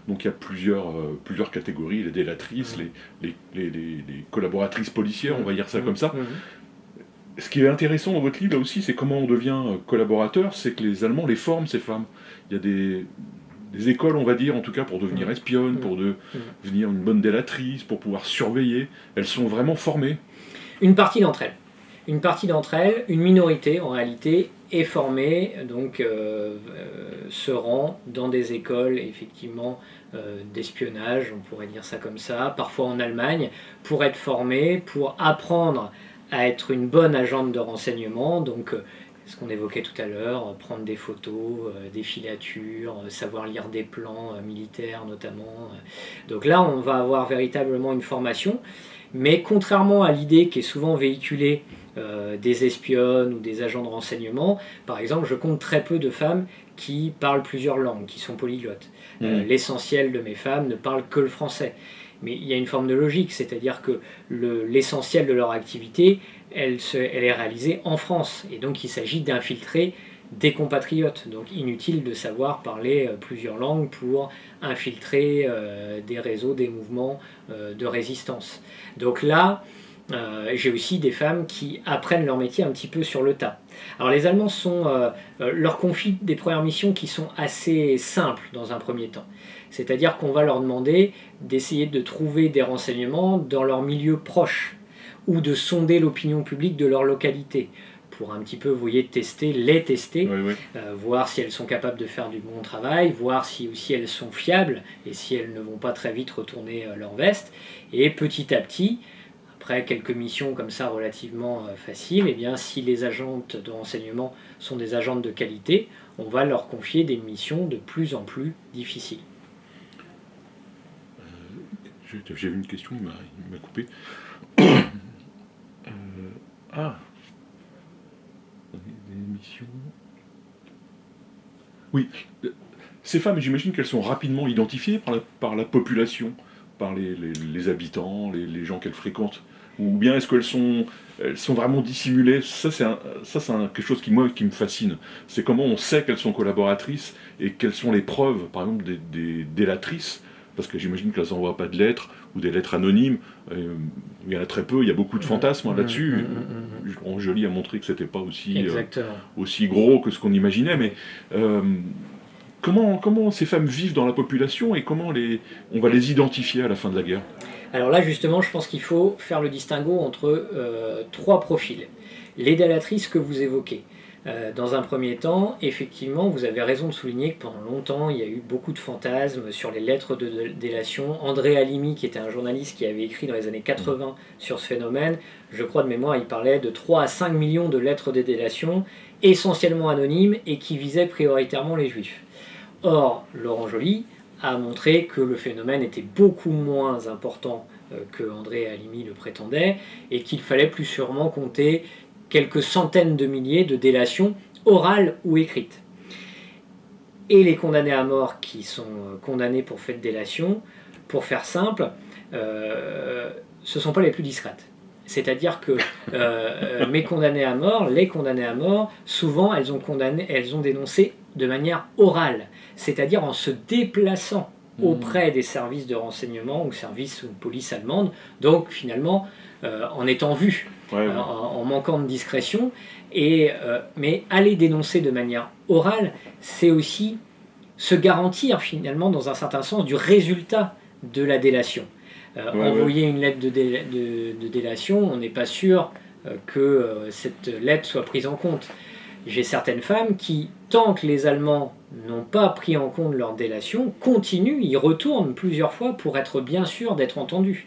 Donc il y a plusieurs catégories, les délatrices, les collaboratrices policières, on va dire ça comme ça. Ce qui est intéressant dans votre livre là aussi, c'est comment on devient collaborateur, c'est que les Allemands les forment, ces femmes. Il y a des écoles, on va dire, en tout cas, pour devenir espionne, pour devenir une bonne délatrice, pour pouvoir surveiller. Elles sont vraiment formées. Une partie d'entre elles. Une partie d'entre elles, une minorité en réalité, est formée, donc se rend dans des écoles effectivement d'espionnage, on pourrait dire ça comme ça, parfois en Allemagne, pour être formée, pour apprendre à être une bonne agente de renseignement, donc ce qu'on évoquait tout à l'heure, prendre des photos, des filatures, savoir lire des plans militaires notamment. Donc là, on va avoir véritablement une formation, mais contrairement à l'idée qui est souvent véhiculée des espionnes ou des agents de renseignement, par exemple, je compte très peu de femmes qui parlent plusieurs langues, qui sont polyglottes. L'essentiel de mes femmes ne parlent que le français. Mais il y a une forme de logique, c'est-à-dire que l'essentiel de leur activité, elle est réalisée en France. Et donc il s'agit d'infiltrer des compatriotes. Donc inutile de savoir parler plusieurs langues pour infiltrer des réseaux, des mouvements de résistance. Donc là, j'ai aussi des femmes qui apprennent leur métier un petit peu sur le tas. Alors les Allemands leur confient des premières missions qui sont assez simples dans un premier temps. C'est-à-dire qu'on va leur demander d'essayer de trouver des renseignements dans leur milieu proche ou de sonder l'opinion publique de leur localité pour un petit peu, vous voyez, les tester, Oui. voir si elles sont capables de faire du bon travail, voir si aussi elles sont fiables et si elles ne vont pas très vite retourner leur veste. Et petit à petit, après quelques missions comme ça relativement faciles, eh bien, si les agentes de renseignement sont des agentes de qualité, on va leur confier des missions de plus en plus difficiles. J'avais une question, il m'a coupé. Des missions. Oui, ces femmes, j'imagine qu'elles sont rapidement identifiées par la population, par les habitants, les gens qu'elles fréquentent. Ou bien est-ce qu'elles sont vraiment dissimulées? Ça, c'est quelque chose qui me fascine. C'est comment on sait qu'elles sont collaboratrices et quelles sont les preuves, par exemple, des délatrices. Parce que j'imagine qu'elles n'envoient pas de lettres ou des lettres anonymes. Il y en a très peu, il y a beaucoup de fantasmes là-dessus. Joly a montré que c'était pas aussi gros que ce qu'on imaginait. Mais comment ces femmes vivent dans la population et comment on va les identifier à la fin de la guerre? Alors là, justement, je pense qu'il faut faire le distinguo entre trois profils. Les délatrices que vous évoquez. Dans un premier temps, effectivement, vous avez raison de souligner que pendant longtemps, il y a eu beaucoup de fantasmes sur les lettres de délation. André Halimi, qui était un journaliste qui avait écrit dans les années 80 sur ce phénomène, je crois de mémoire, il parlait de 3 à 5 millions de lettres de délation, essentiellement anonymes et qui visaient prioritairement les juifs. Or, Laurent Joly a montré que le phénomène était beaucoup moins important que André Halimi le prétendait et qu'il fallait plus sûrement compter quelques centaines de milliers de délations orales ou écrites. Et les condamnés à mort qui sont condamnés pour fait de délation, pour faire simple, ce ne sont pas les plus discrètes. C'est-à-dire que les condamnés à mort, souvent elles ont dénoncé de manière orale, c'est-à-dire en se déplaçant auprès des services de renseignement ou services ou police allemande, donc finalement en étant vues. En manquant de discrétion, mais aller dénoncer de manière orale, c'est aussi se garantir finalement dans un certain sens du résultat de la délation. Envoyer une lettre de délation, on n'est pas sûr que cette lettre soit prise en compte. J'ai certaines femmes qui, tant que les Allemands n'ont pas pris en compte leur délation, continuent, y retournent plusieurs fois pour être bien sûrs d'être entendues.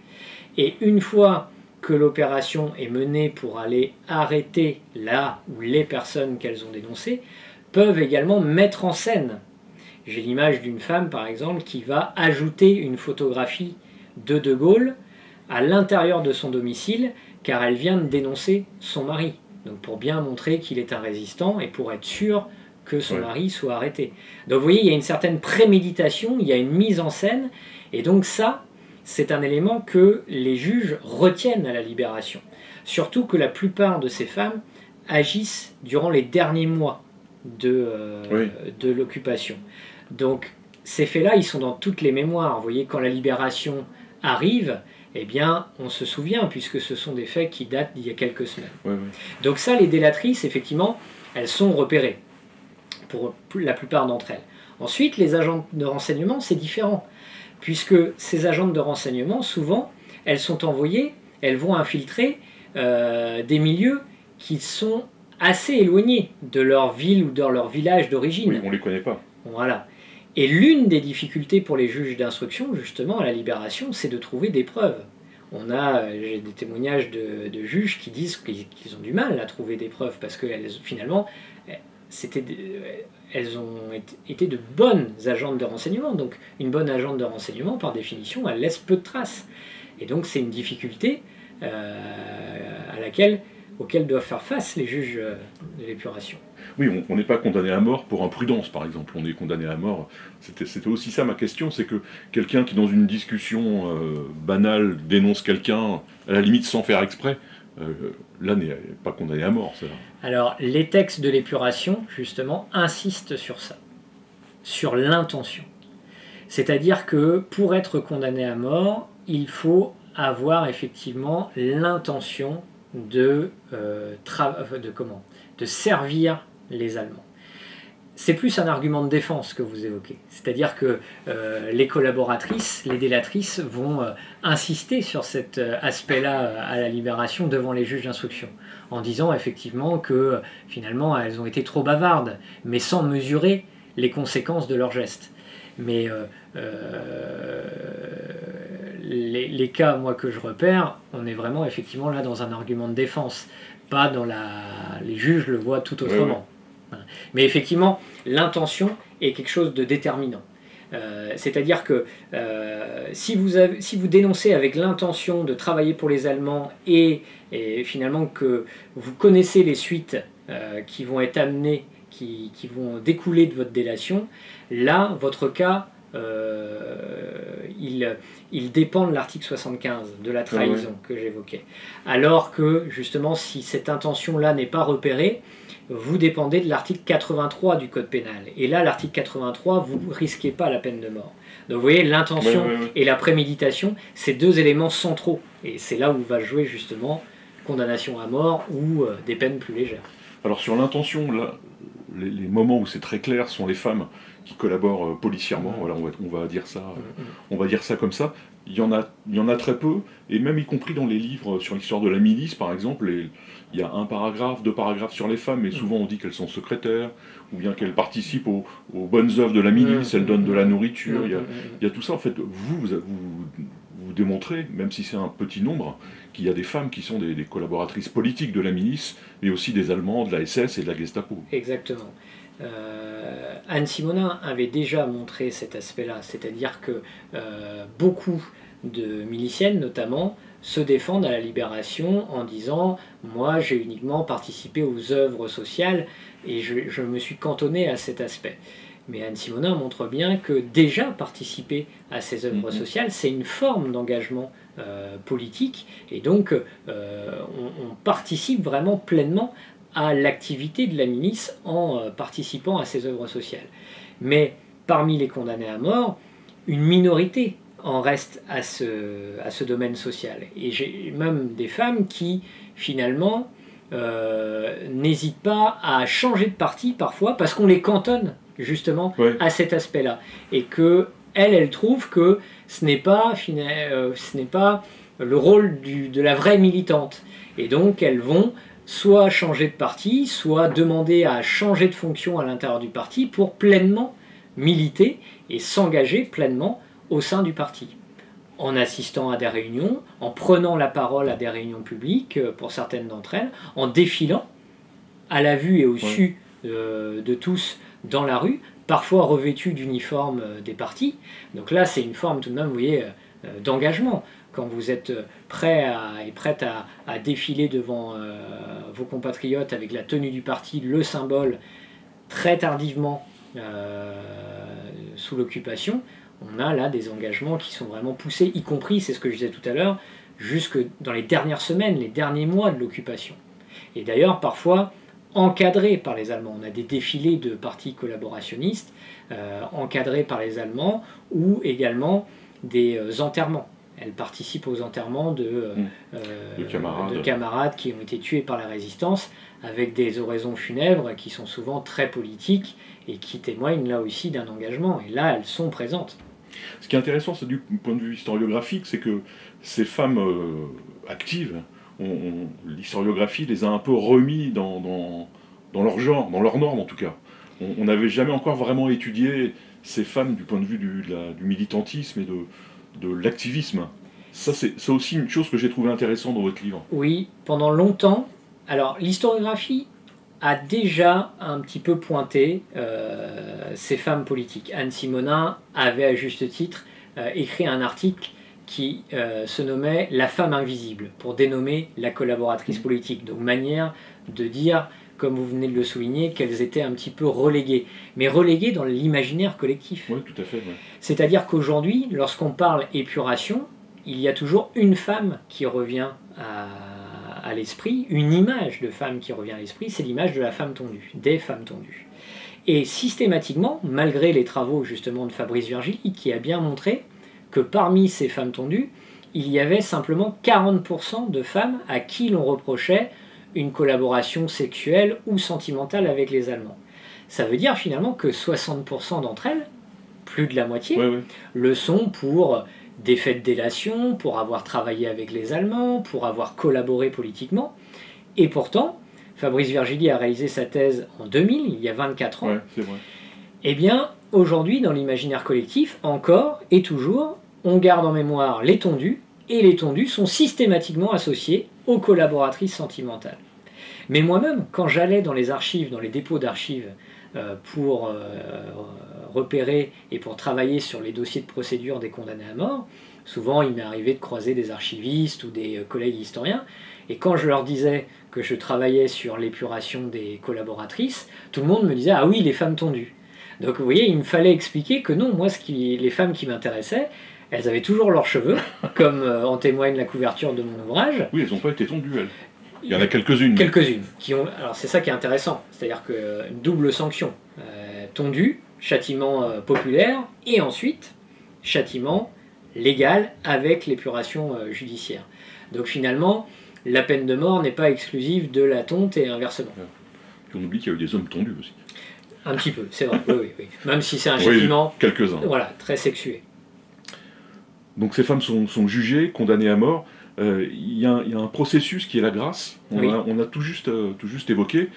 Et une fois que l'opération est menée pour aller arrêter là où les personnes qu'elles ont dénoncées, peuvent également mettre en scène. J'ai l'image d'une femme, par exemple, qui va ajouter une photographie de Gaulle à l'intérieur de son domicile, car elle vient de dénoncer son mari. Donc pour bien montrer qu'il est un résistant et pour être sûr que son mari soit arrêté. Donc vous voyez, il y a une certaine préméditation, il y a une mise en scène, et donc ça, c'est un élément que les juges retiennent à la libération. Surtout que la plupart de ces femmes agissent durant les derniers mois de l'occupation. Donc ces faits-là, ils sont dans toutes les mémoires. Vous voyez, quand la libération arrive, eh bien, on se souvient, puisque ce sont des faits qui datent d'il y a quelques semaines. Donc ça, les délatrices, effectivement, elles sont repérées, pour la plupart d'entre elles. Ensuite, les agents de renseignement, c'est différent. Puisque ces agentes de renseignement, souvent, elles sont envoyées, elles vont infiltrer des milieux qui sont assez éloignés de leur ville ou de leur village d'origine. Oui, on ne les connaît pas. Voilà. Et l'une des difficultés pour les juges d'instruction, justement, à la libération, c'est de trouver des preuves. J'ai des témoignages de juges qui disent qu'ils ont du mal à trouver des preuves parce que finalement, elles ont été de bonnes agentes de renseignement. Donc, une bonne agente de renseignement, par définition, elle laisse peu de traces. Et donc, c'est une difficulté auquel doivent faire face les juges de l'épuration. Oui, on n'est pas condamné à mort pour imprudence, par exemple. On est condamné à mort. C'était aussi ça ma question, c'est que quelqu'un qui, dans une discussion banale, dénonce quelqu'un, à la limite sans faire exprès, là n'est pas condamné à mort. Ça. Alors, les textes de l'épuration, justement, insistent sur ça, sur l'intention. C'est-à-dire que pour être condamné à mort, il faut avoir effectivement l'intention de servir les Allemands. C'est plus un argument de défense que vous évoquez. C'est-à-dire que les collaboratrices, les délatrices vont insister sur cet aspect-là à la libération devant les juges d'instruction, en disant effectivement que finalement elles ont été trop bavardes, mais sans mesurer les conséquences de leurs gestes. Mais les cas, moi, que je repère, on est vraiment effectivement là dans un argument de défense, pas dans les juges le voient tout autrement. Ouais. Mais effectivement, l'intention est quelque chose de déterminant. C'est-à-dire que si vous dénoncez avec l'intention de travailler pour les Allemands et finalement que vous connaissez les suites qui vont être amenées, qui vont découler de votre délation, là, votre cas, il dépend de l'article 75, de la trahison que j'évoquais. Alors que, justement, si cette intention-là n'est pas repérée, vous dépendez de l'article 83 du Code pénal. Et là, l'article 83, vous ne risquez pas la peine de mort. Donc vous voyez, l'intention et la préméditation, c'est deux éléments centraux. Et c'est là où va jouer, justement, condamnation à mort ou des peines plus légères. Alors sur l'intention, là, les moments où c'est très clair sont les femmes qui collaborent policièrement. Voilà, on va dire ça comme ça. Il y en a très peu, et même y compris dans les livres sur l'histoire de la milice, par exemple, il y a un paragraphe, 2 paragraphes sur les femmes, mais souvent on dit qu'elles sont secrétaires, ou bien qu'elles participent aux bonnes œuvres de la milice, elles donnent de la nourriture, il y a tout ça. En fait, vous démontrez, même si c'est un petit nombre, qu'il y a des femmes qui sont des collaboratrices politiques de la milice, mais aussi des Allemands, de la SS et de la Gestapo. Exactement. Anne Simonin avait déjà montré cet aspect-là, c'est-à-dire que beaucoup de miliciennes, notamment, se défendent à la libération en disant « moi, j'ai uniquement participé aux œuvres sociales et je me suis cantonné à cet aspect ». Mais Anne Simonin montre bien que déjà participer à ces œuvres sociales, c'est une forme d'engagement politique, et donc on participe vraiment pleinement à l'activité de la milice en participant à ces œuvres sociales. Mais parmi les condamnés à mort, une minorité en reste à ce domaine social. Et j'ai même des femmes qui, finalement, n'hésitent pas à changer de parti parfois, parce qu'on les cantonne justement à cet aspect-là. Et qu'elles trouvent que ce n'est pas le rôle de la vraie militante. Et donc elles vont soit changer de parti, soit demander à changer de fonction à l'intérieur du parti pour pleinement militer et s'engager pleinement au sein du parti, en assistant à des réunions, en prenant la parole à des réunions publiques pour certaines d'entre elles, en défilant à la vue et au su de tous dans la rue, parfois revêtues d'uniformes des partis. Donc là, c'est une forme tout de même, vous voyez, d'engagement. Quand vous êtes prêt et prête à défiler devant vos compatriotes avec la tenue du parti, le symbole, très tardivement sous l'occupation, on a là des engagements qui sont vraiment poussés, y compris, c'est ce que je disais tout à l'heure, jusque dans les dernières semaines, les derniers mois de l'occupation. Et d'ailleurs, parfois, encadrés par les Allemands. On a des défilés de partis collaborationnistes encadrés par les Allemands, ou également des enterrements. Elle participe aux enterrements de camarades qui ont été tués par la résistance, avec des oraisons funèbres qui sont souvent très politiques et qui témoignent là aussi d'un engagement. Et là, elles sont présentes. Ce qui est intéressant, c'est du point de vue historiographique, c'est que ces femmes actives l'historiographie les a un peu remis dans leur genre, dans leur norme en tout cas. On n'avait jamais encore vraiment étudié ces femmes du point de vue du militantisme et de l'activisme. Ça, c'est aussi une chose que j'ai trouvé intéressante dans votre livre. Oui, pendant longtemps. Alors, l'historiographie a déjà un petit peu pointé ces femmes politiques. Anne Simonin avait à juste titre écrit un article qui se nommait « La femme invisible » pour dénommer la collaboratrice politique. Donc, manière de dire, comme vous venez de le souligner, qu'elles étaient un petit peu reléguées. Mais reléguées dans l'imaginaire collectif. Oui, tout à fait. Ouais. C'est-à-dire qu'aujourd'hui, lorsqu'on parle épuration, il y a toujours une femme qui revient à l'esprit, une image de femme qui revient à l'esprit, c'est l'image de la femme tondue, des femmes tondues. Et systématiquement, malgré les travaux justement de Fabrice Virgili, qui a bien montré que parmi ces femmes tondues, il y avait simplement 40% de femmes à qui l'on reprochait une collaboration sexuelle ou sentimentale avec les Allemands. Ça veut dire finalement que 60% d'entre elles, plus de la moitié, le sont pour des faits de délation, pour avoir travaillé avec les Allemands, pour avoir collaboré politiquement. Et pourtant, Fabrice Virgili a réalisé sa thèse en 2000, il y a 24 ans. Ouais, c'est vrai. Eh bien, aujourd'hui, dans l'imaginaire collectif, encore et toujours, on garde en mémoire les tondus, et les tondus sont systématiquement associés aux collaboratrices sentimentales. Mais moi-même, quand j'allais dans les archives, dans les dépôts d'archives, pour repérer et pour travailler sur les dossiers de procédure des condamnés à mort, souvent il m'est arrivé de croiser des archivistes ou des collègues historiens, et quand je leur disais que je travaillais sur l'épuration des collaboratrices, tout le monde me disait « Ah oui, les femmes tondues ». Donc vous voyez, il me fallait expliquer que non, moi les femmes qui m'intéressaient, elles avaient toujours leurs cheveux, comme en témoigne la couverture de mon ouvrage. Oui, elles n'ont pas été tondues, elles. Il y en a quelques-unes. Quelques-unes. Alors c'est ça qui est intéressant, c'est-à-dire qu'une double sanction. Tondu, châtiment populaire, et ensuite châtiment légal avec l'épuration judiciaire. Donc finalement, la peine de mort n'est pas exclusive de la tonte et inversement. Puis on oublie qu'il y a eu des hommes tondus aussi. Un petit peu, c'est vrai, oui. Même si c'est un châtiment quelques-uns. Voilà, très sexué. Donc ces femmes sont jugées, condamnées à mort. Il y a un processus qui est la grâce, on a tout juste évoqué.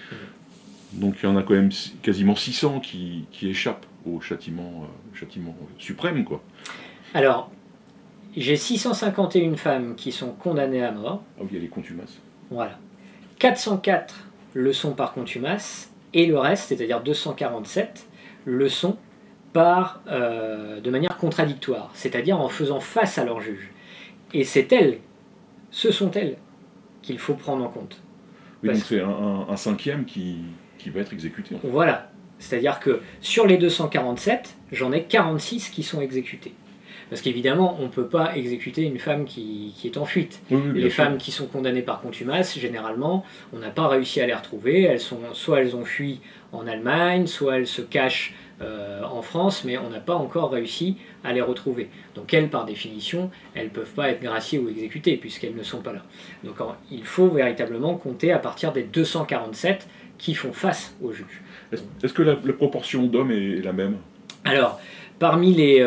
Donc il y en a quand même quasiment 600 qui échappent au châtiment suprême, quoi. Alors, j'ai 651 femmes qui sont condamnées à mort. Ah oui, il y a les contumaces. Voilà. 404 le sont par contumace, et le reste, c'est-à-dire 247, le sont de manière contradictoire, c'est-à-dire en faisant face à leur juge. Et ce sont elles qu'il faut prendre en compte. Oui, donc c'est un cinquième qui va être exécuté. En fait. Voilà, c'est-à-dire que sur les 247, j'en ai 46 qui sont exécutés. Parce qu'évidemment, on ne peut pas exécuter une femme qui est en fuite. Les femmes qui sont condamnées par contumace, généralement, on n'a pas réussi à les retrouver. Soit elles ont fui en Allemagne, soit elles se cachent en France, mais on n'a pas encore réussi à les retrouver. Donc elles, par définition, elles ne peuvent pas être graciées ou exécutées, puisqu'elles ne sont pas là. Donc il faut véritablement compter à partir des 247 qui font face au juge. Est-ce que la proportion d'hommes est la même ? Alors, parmi les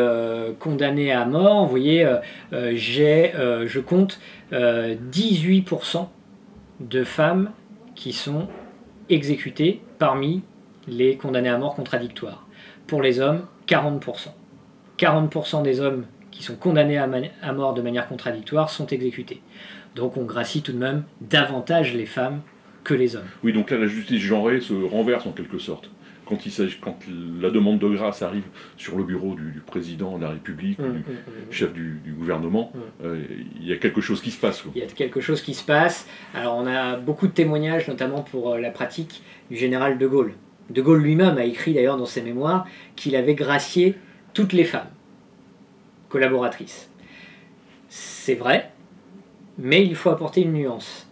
condamnés à mort, vous voyez, je compte 18% de femmes qui sont exécutées parmi les condamnés à mort contradictoires. Pour les hommes, 40%. 40% des hommes qui sont condamnés à mort de manière contradictoire sont exécutés. Donc on gracie tout de même davantage les femmes que les hommes. Oui, donc là la justice genrée se renverse en quelque sorte. Quand la demande de grâce arrive sur le bureau du président de la République, du chef du gouvernement, il y a quelque chose qui se passe. Quoi. Il y a quelque chose qui se passe. Alors on a beaucoup de témoignages, notamment pour la pratique du général de Gaulle. De Gaulle lui-même a écrit d'ailleurs dans ses mémoires qu'il avait gracié toutes les femmes collaboratrices. C'est vrai, mais il faut apporter une nuance.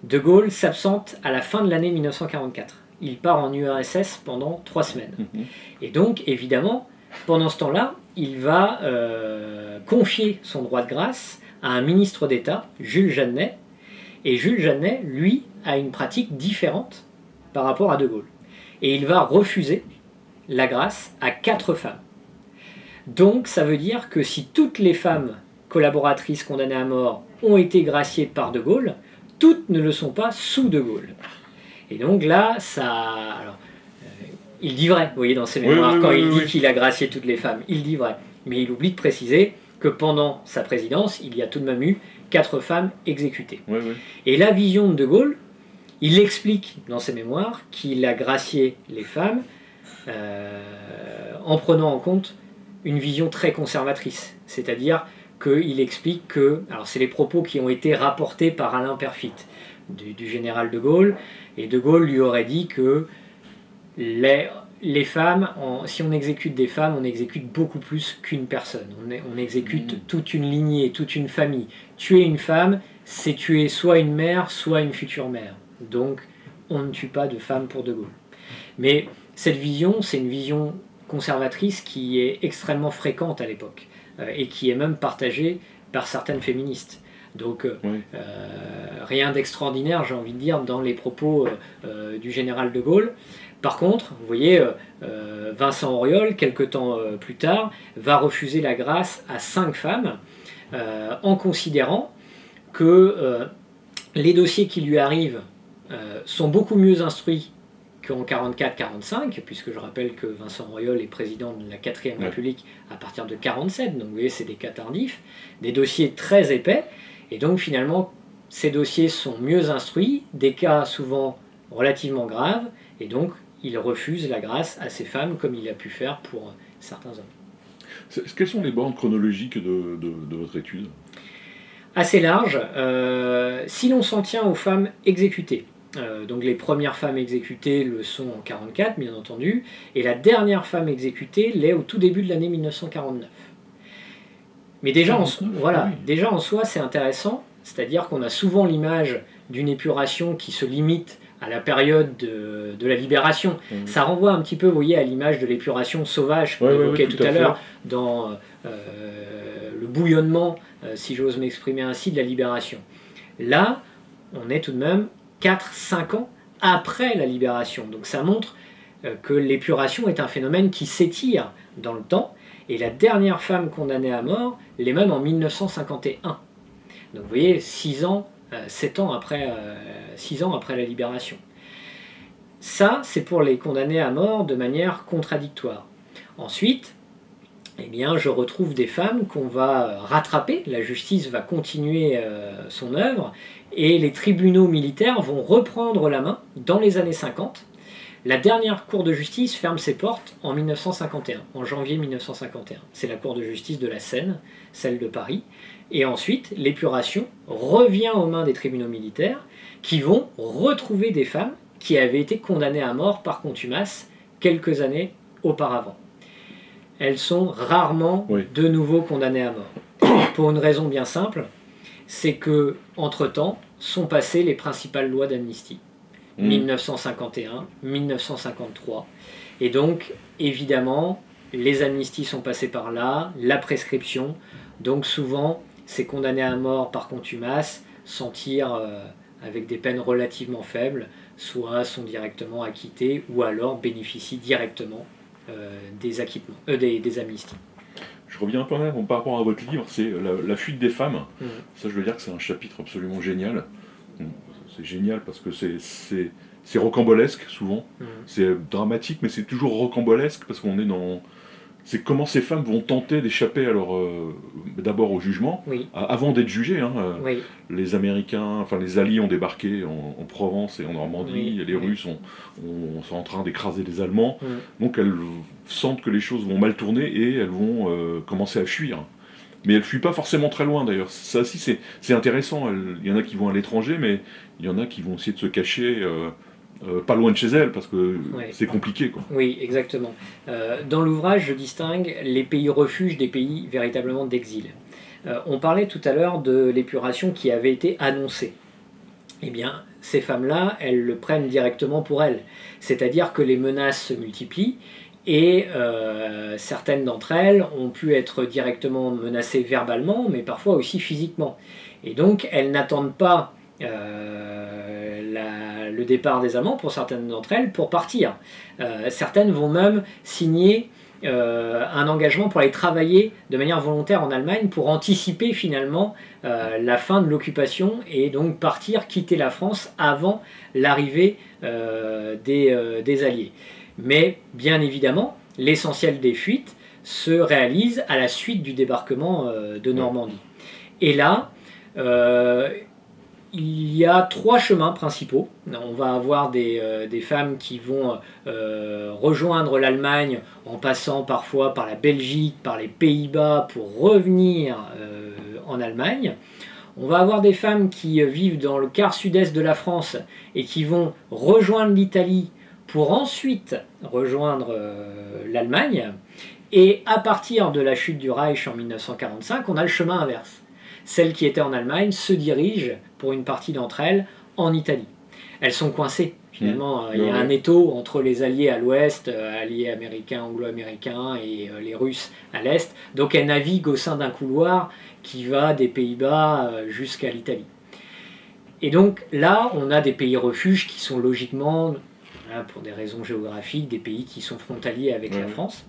De Gaulle s'absente à la fin de l'année 1944. Il part en URSS pendant 3 semaines. Et donc, évidemment, pendant ce temps-là, il va confier son droit de grâce à un ministre d'État, Jules Jeanneret. Et Jules Jeanneret, lui, a une pratique différente par rapport à De Gaulle. Et il va refuser la grâce à 4 femmes. Donc, ça veut dire que si toutes les femmes collaboratrices condamnées à mort ont été graciées par De Gaulle, toutes ne le sont pas sous De Gaulle. Et donc là, ça... Alors, il dit vrai, vous voyez, dans ses mémoires, quand il dit qu'il a gracié toutes les femmes, il dit vrai. Mais il oublie de préciser que pendant sa présidence, il y a tout de même eu 4 femmes exécutées. Et la vision de De Gaulle, il explique dans ses mémoires qu'il a gracié les femmes en prenant en compte une vision très conservatrice. C'est-à-dire qu'il explique que... Alors c'est les propos qui ont été rapportés par Alain Peyrefitte, du général de Gaulle, et de Gaulle lui aurait dit que les femmes, si on exécute des femmes, on exécute beaucoup plus qu'une personne. On exécute toute une lignée, toute une famille. Tuer une femme, c'est tuer soit une mère, soit une future mère. Donc, on ne tue pas de femme pour De Gaulle. Mais cette vision, c'est une vision conservatrice qui est extrêmement fréquente à l'époque et qui est même partagée par certaines féministes. Donc, rien d'extraordinaire, j'ai envie de dire, dans les propos du général de Gaulle. Par contre, vous voyez, Vincent Auriol, quelque temps plus tard, va refuser la grâce à 5 femmes en considérant que les dossiers qui lui arrivent sont beaucoup mieux instruits qu'en 44-45, puisque je rappelle que Vincent Auriol est président de la 4ème République à partir de 47, donc vous voyez, c'est des cas tardifs, des dossiers très épais, et donc finalement, ces dossiers sont mieux instruits, des cas souvent relativement graves, et donc il refuse la grâce à ces femmes comme il a pu faire pour certains hommes. Quelles sont les bornes chronologiques de votre étude ? Assez large. Si l'on s'en tient aux femmes exécutées, donc les premières femmes exécutées le sont en 1944, bien entendu, et la dernière femme exécutée l'est au tout début de l'année 1949. Mais déjà, déjà en soi, c'est intéressant, c'est-à-dire qu'on a souvent l'image d'une épuration qui se limite à la période de la libération. Ça renvoie un petit peu, vous voyez, à l'image de l'épuration sauvage qu'on évoquait tout à l'heure dans le bouillonnement, si j'ose m'exprimer ainsi, de la libération. Là, on est tout de même 4-5 ans après la libération. Donc ça montre que l'épuration est un phénomène qui s'étire dans le temps, et la dernière femme condamnée à mort l'est même en 1951. Donc vous voyez, 6 ans 6 ans après la libération. Ça, c'est pour les condamnés à mort de manière contradictoire. Ensuite, eh bien, je retrouve des femmes qu'on va rattraper, la justice va continuer son œuvre, et les tribunaux militaires vont reprendre la main dans les années 50. La dernière cour de justice ferme ses portes en 1951, en janvier 1951. C'est la cour de justice de la Seine, celle de Paris. Et ensuite, l'épuration revient aux mains des tribunaux militaires qui vont retrouver des femmes qui avaient été condamnées à mort par contumace quelques années auparavant. Elles sont rarement de nouveau condamnées à mort. Pour une raison bien simple, c'est que entre-temps sont passées les principales lois d'amnistie. 1951, 1953. Et donc, évidemment, les amnisties sont passées par là, la prescription. Donc souvent, ces condamnés à mort par contumace s'en tirent avec des peines relativement faibles, soit sont directement acquittés, ou alors bénéficient directement des amnisties. Je reviens un peu par rapport à votre livre, c'est la fuite des femmes. Ça, je veux dire que c'est un chapitre absolument génial. C'est génial parce que c'est rocambolesque souvent. C'est dramatique, mais c'est toujours rocambolesque parce qu'on est dans... C'est comment ces femmes vont tenter d'échapper d'abord au jugement, avant d'être jugées. Les Américains, enfin les Alliés ont débarqué en Provence et en Normandie, et les Russes sont en train d'écraser les Allemands. Donc elles sentent que les choses vont mal tourner et elles vont commencer à fuir. Mais elles ne fuient pas forcément très loin d'ailleurs. Ça aussi c'est intéressant. Il y en a qui vont à l'étranger, mais il y en a qui vont essayer de se cacher... pas loin de chez elle, parce que c'est compliqué, quoi. Oui, exactement. Dans l'ouvrage, je distingue les pays refuges des pays véritablement d'exil. On parlait tout à l'heure de l'épuration qui avait été annoncée. Eh bien, ces femmes-là, elles le prennent directement pour elles. C'est-à-dire que les menaces se multiplient, et certaines d'entre elles ont pu être directement menacées verbalement, mais parfois aussi physiquement. Et donc, elles n'attendent pas le départ des Allemands, pour certaines d'entre elles, pour partir. Certaines vont même signer un engagement pour aller travailler de manière volontaire en Allemagne pour anticiper finalement la fin de l'occupation et donc partir, quitter la France avant l'arrivée des Alliés. Mais bien évidemment, l'essentiel des fuites se réalise à la suite du débarquement de Normandie. Et là, il y a 3 chemins principaux. On va avoir des femmes qui vont rejoindre l'Allemagne en passant parfois par la Belgique, par les Pays-Bas pour revenir en Allemagne. On va avoir des femmes qui vivent dans le quart sud-est de la France et qui vont rejoindre l'Italie pour ensuite rejoindre l'Allemagne. Et à partir de la chute du Reich en 1945, on a le chemin inverse. Celles qui étaient en Allemagne se dirigent, pour une partie d'entre elles, en Italie. Elles sont coincées, finalement. Il y a un étau entre les alliés à l'ouest, alliés américains, anglo-américains, et les Russes à l'est. Donc elles naviguent au sein d'un couloir qui va des Pays-Bas jusqu'à l'Italie. Et donc là, on a des pays refuges qui sont logiquement, pour des raisons géographiques, des pays qui sont frontaliers avec la France.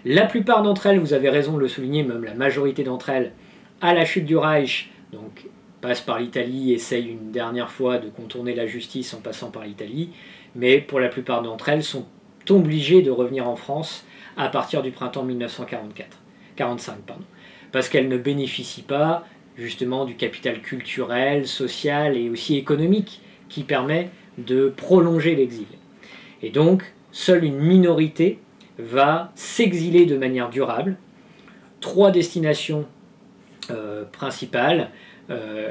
La plupart d'entre elles, vous avez raison de le souligner, même la majorité d'entre elles, à la chute du Reich, donc passent par l'Italie, essayent une dernière fois de contourner la justice en passant par l'Italie, mais pour la plupart d'entre elles sont obligées de revenir en France à partir du printemps 1945, parce qu'elles ne bénéficient pas justement du capital culturel, social et aussi économique qui permet de prolonger l'exil. Et donc, seule une minorité va s'exiler de manière durable. 3 destinations principales,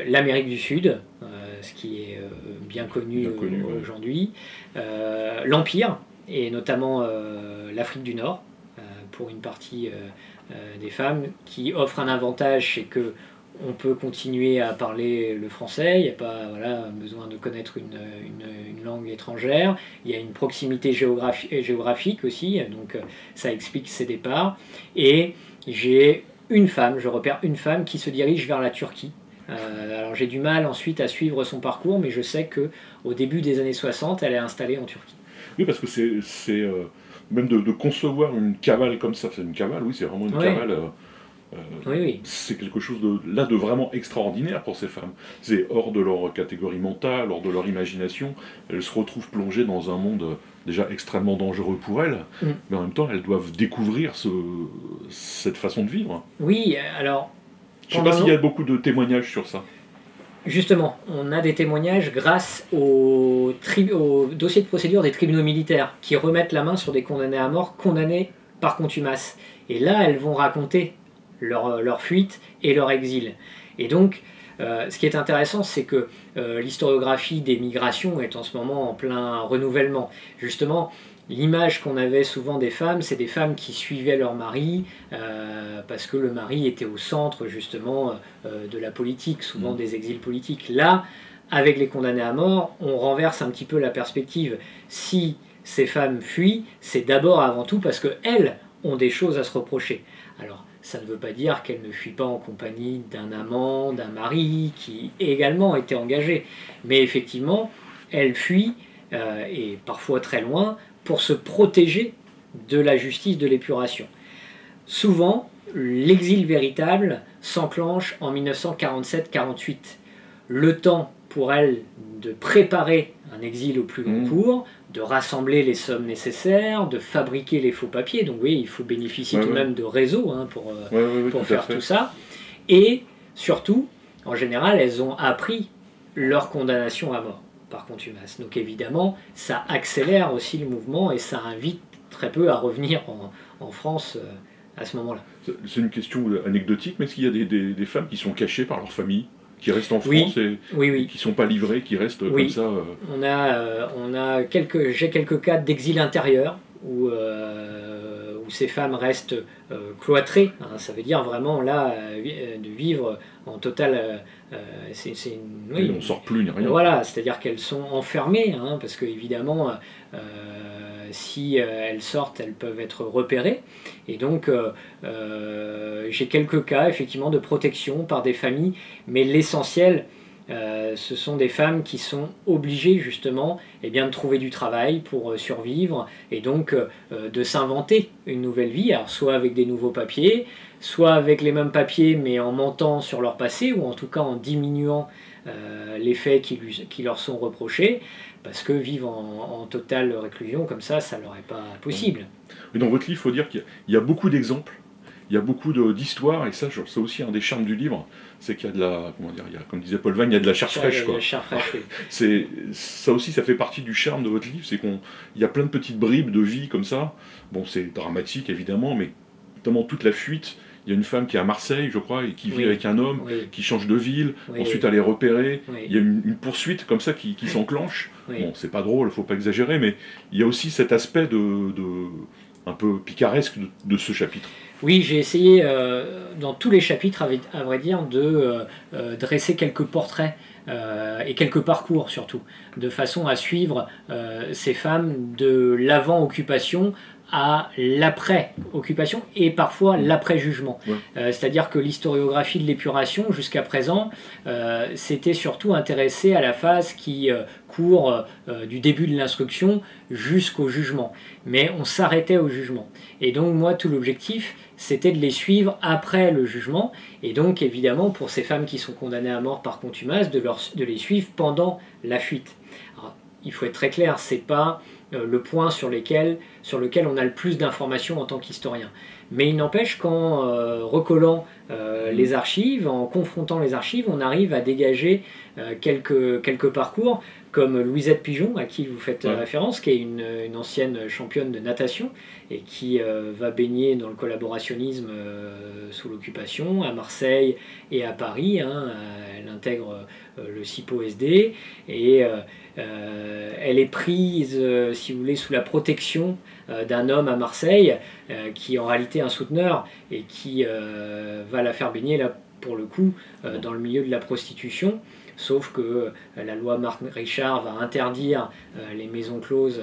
l'Amérique du Sud, ce qui est bien connu aujourd'hui, l'Empire, et notamment l'Afrique du Nord, pour une partie des femmes, qui offre un avantage, c'est que on peut continuer à parler le français, il n'y a pas besoin de connaître une langue étrangère, il y a une proximité géographique aussi, donc ça explique ces départs. Et je repère une femme qui se dirige vers la Turquie. Alors j'ai du mal ensuite à suivre son parcours, mais je sais qu'au début des années 60, elle est installée en Turquie. Oui, parce que c'est même de concevoir une cavale comme ça, c'est une cavale, oui, c'est vraiment une cavale. Oui. C'est quelque chose de vraiment extraordinaire pour ces femmes. C'est hors de leur catégorie mentale, hors de leur imagination. Elles se retrouvent plongées dans un monde déjà extrêmement dangereux pour elles, mais en même temps elles doivent découvrir cette façon de vivre. Oui, alors... Je ne sais pas s'il y a beaucoup de témoignages sur ça. Justement, on a des témoignages grâce au dossier de procédure des tribunaux militaires qui remettent la main sur des condamnés à mort, condamnés par contumace. Et là, elles vont raconter leur fuite et leur exil. Et donc, ce qui est intéressant, c'est que l'historiographie des migrations est en ce moment en plein renouvellement. Justement, l'image qu'on avait souvent des femmes, c'est des femmes qui suivaient leur mari parce que le mari était au centre justement de la politique, souvent des exils politiques. Là, avec les condamnés à mort, on renverse un petit peu la perspective. Si ces femmes fuient, c'est d'abord avant tout parce qu'elles ont des choses à se reprocher. Alors, ça ne veut pas dire qu'elles ne fuient pas en compagnie d'un amant, d'un mari qui également était engagé. Mais effectivement, elles fuient, et parfois très loin, pour se protéger de la justice de l'épuration. Souvent, l'exil véritable s'enclenche en 1947-48. Le temps pour elles de préparer un exil au plus long cours, de rassembler les sommes nécessaires, de fabriquer les faux papiers. Donc oui, il faut bénéficier tout de même de réseaux pour faire tout ça. Et surtout, en général, elles ont appris leur condamnation à mort par contumace. Donc évidemment, ça accélère aussi le mouvement et ça invite très peu à revenir en France à ce moment-là. C'est une question anecdotique, mais est-ce qu'il y a des femmes qui sont cachées par leur famille, qui restent en France et qui ne sont pas livrées, qui restent comme ça J'ai quelques cas d'exil intérieur où ces femmes restent cloîtrées. Ça veut dire vraiment là de vivre en total... on ne sort plus ni rien. Voilà, c'est-à-dire qu'elles sont enfermées, parce que évidemment, si elles sortent, elles peuvent être repérées. Et donc, j'ai quelques cas effectivement de protection par des familles, mais l'essentiel ce sont des femmes qui sont obligées justement de trouver du travail pour survivre et donc de s'inventer une nouvelle vie, alors soit avec des nouveaux papiers, soit avec les mêmes papiers mais en mentant sur leur passé ou en tout cas en diminuant les faits qui leur sont reprochés, parce que vivre en totale réclusion comme ça leur est pas possible. Et dans votre livre, il faut dire qu'il y a beaucoup d'exemples, il y a beaucoup d'histoires, et ça, c'est aussi un des charmes du livre, c'est qu'il y a de la, comment dire, comme disait Paul Vagne, il y a de la chair fraîche. De la chair fraîche, oui. Ça aussi, ça fait partie du charme de votre livre, c'est qu'il y a plein de petites bribes de vie comme ça. Bon, c'est dramatique évidemment, mais notamment toute la fuite. Il y a une femme qui est à Marseille, je crois, et qui vit avec un homme, qui change de ville, ensuite elle est repérée. Il y a une poursuite comme ça qui s'enclenche. Bon, c'est pas drôle, faut pas exagérer, mais il y a aussi cet aspect un peu picaresque de ce chapitre. Oui, j'ai essayé dans tous les chapitres, à vrai dire, de dresser quelques portraits et quelques parcours surtout, de façon à suivre ces femmes de l'avant-occupation à l'après-occupation et parfois l'après-jugement. C'est-à-dire que l'historiographie de l'épuration, jusqu'à présent, s'était surtout intéressée à la phase qui court du début de l'instruction jusqu'au jugement. Mais on s'arrêtait au jugement. Et donc moi, tout l'objectif, c'était de les suivre après le jugement, et donc évidemment pour ces femmes qui sont condamnées à mort par contumace, de les suivre pendant la fuite. Alors, il faut être très clair, c'est pas le point sur lequel on a le plus d'informations en tant qu'historien. Mais il n'empêche qu'en recollant les archives, en confrontant les archives, on arrive à dégager quelques parcours, comme Louisette Pigeon, à qui vous faites référence, qui est une ancienne championne de natation et qui va baigner dans le collaborationnisme sous l'occupation, à Marseille et à Paris. Elle intègre le CIPO-SD et elle est prise, si vous voulez, sous la protection d'un homme à Marseille qui est en réalité un souteneur et qui va la faire baigner, là, pour le coup, dans le milieu de la prostitution. Sauf que la loi Marc Richard va interdire les maisons closes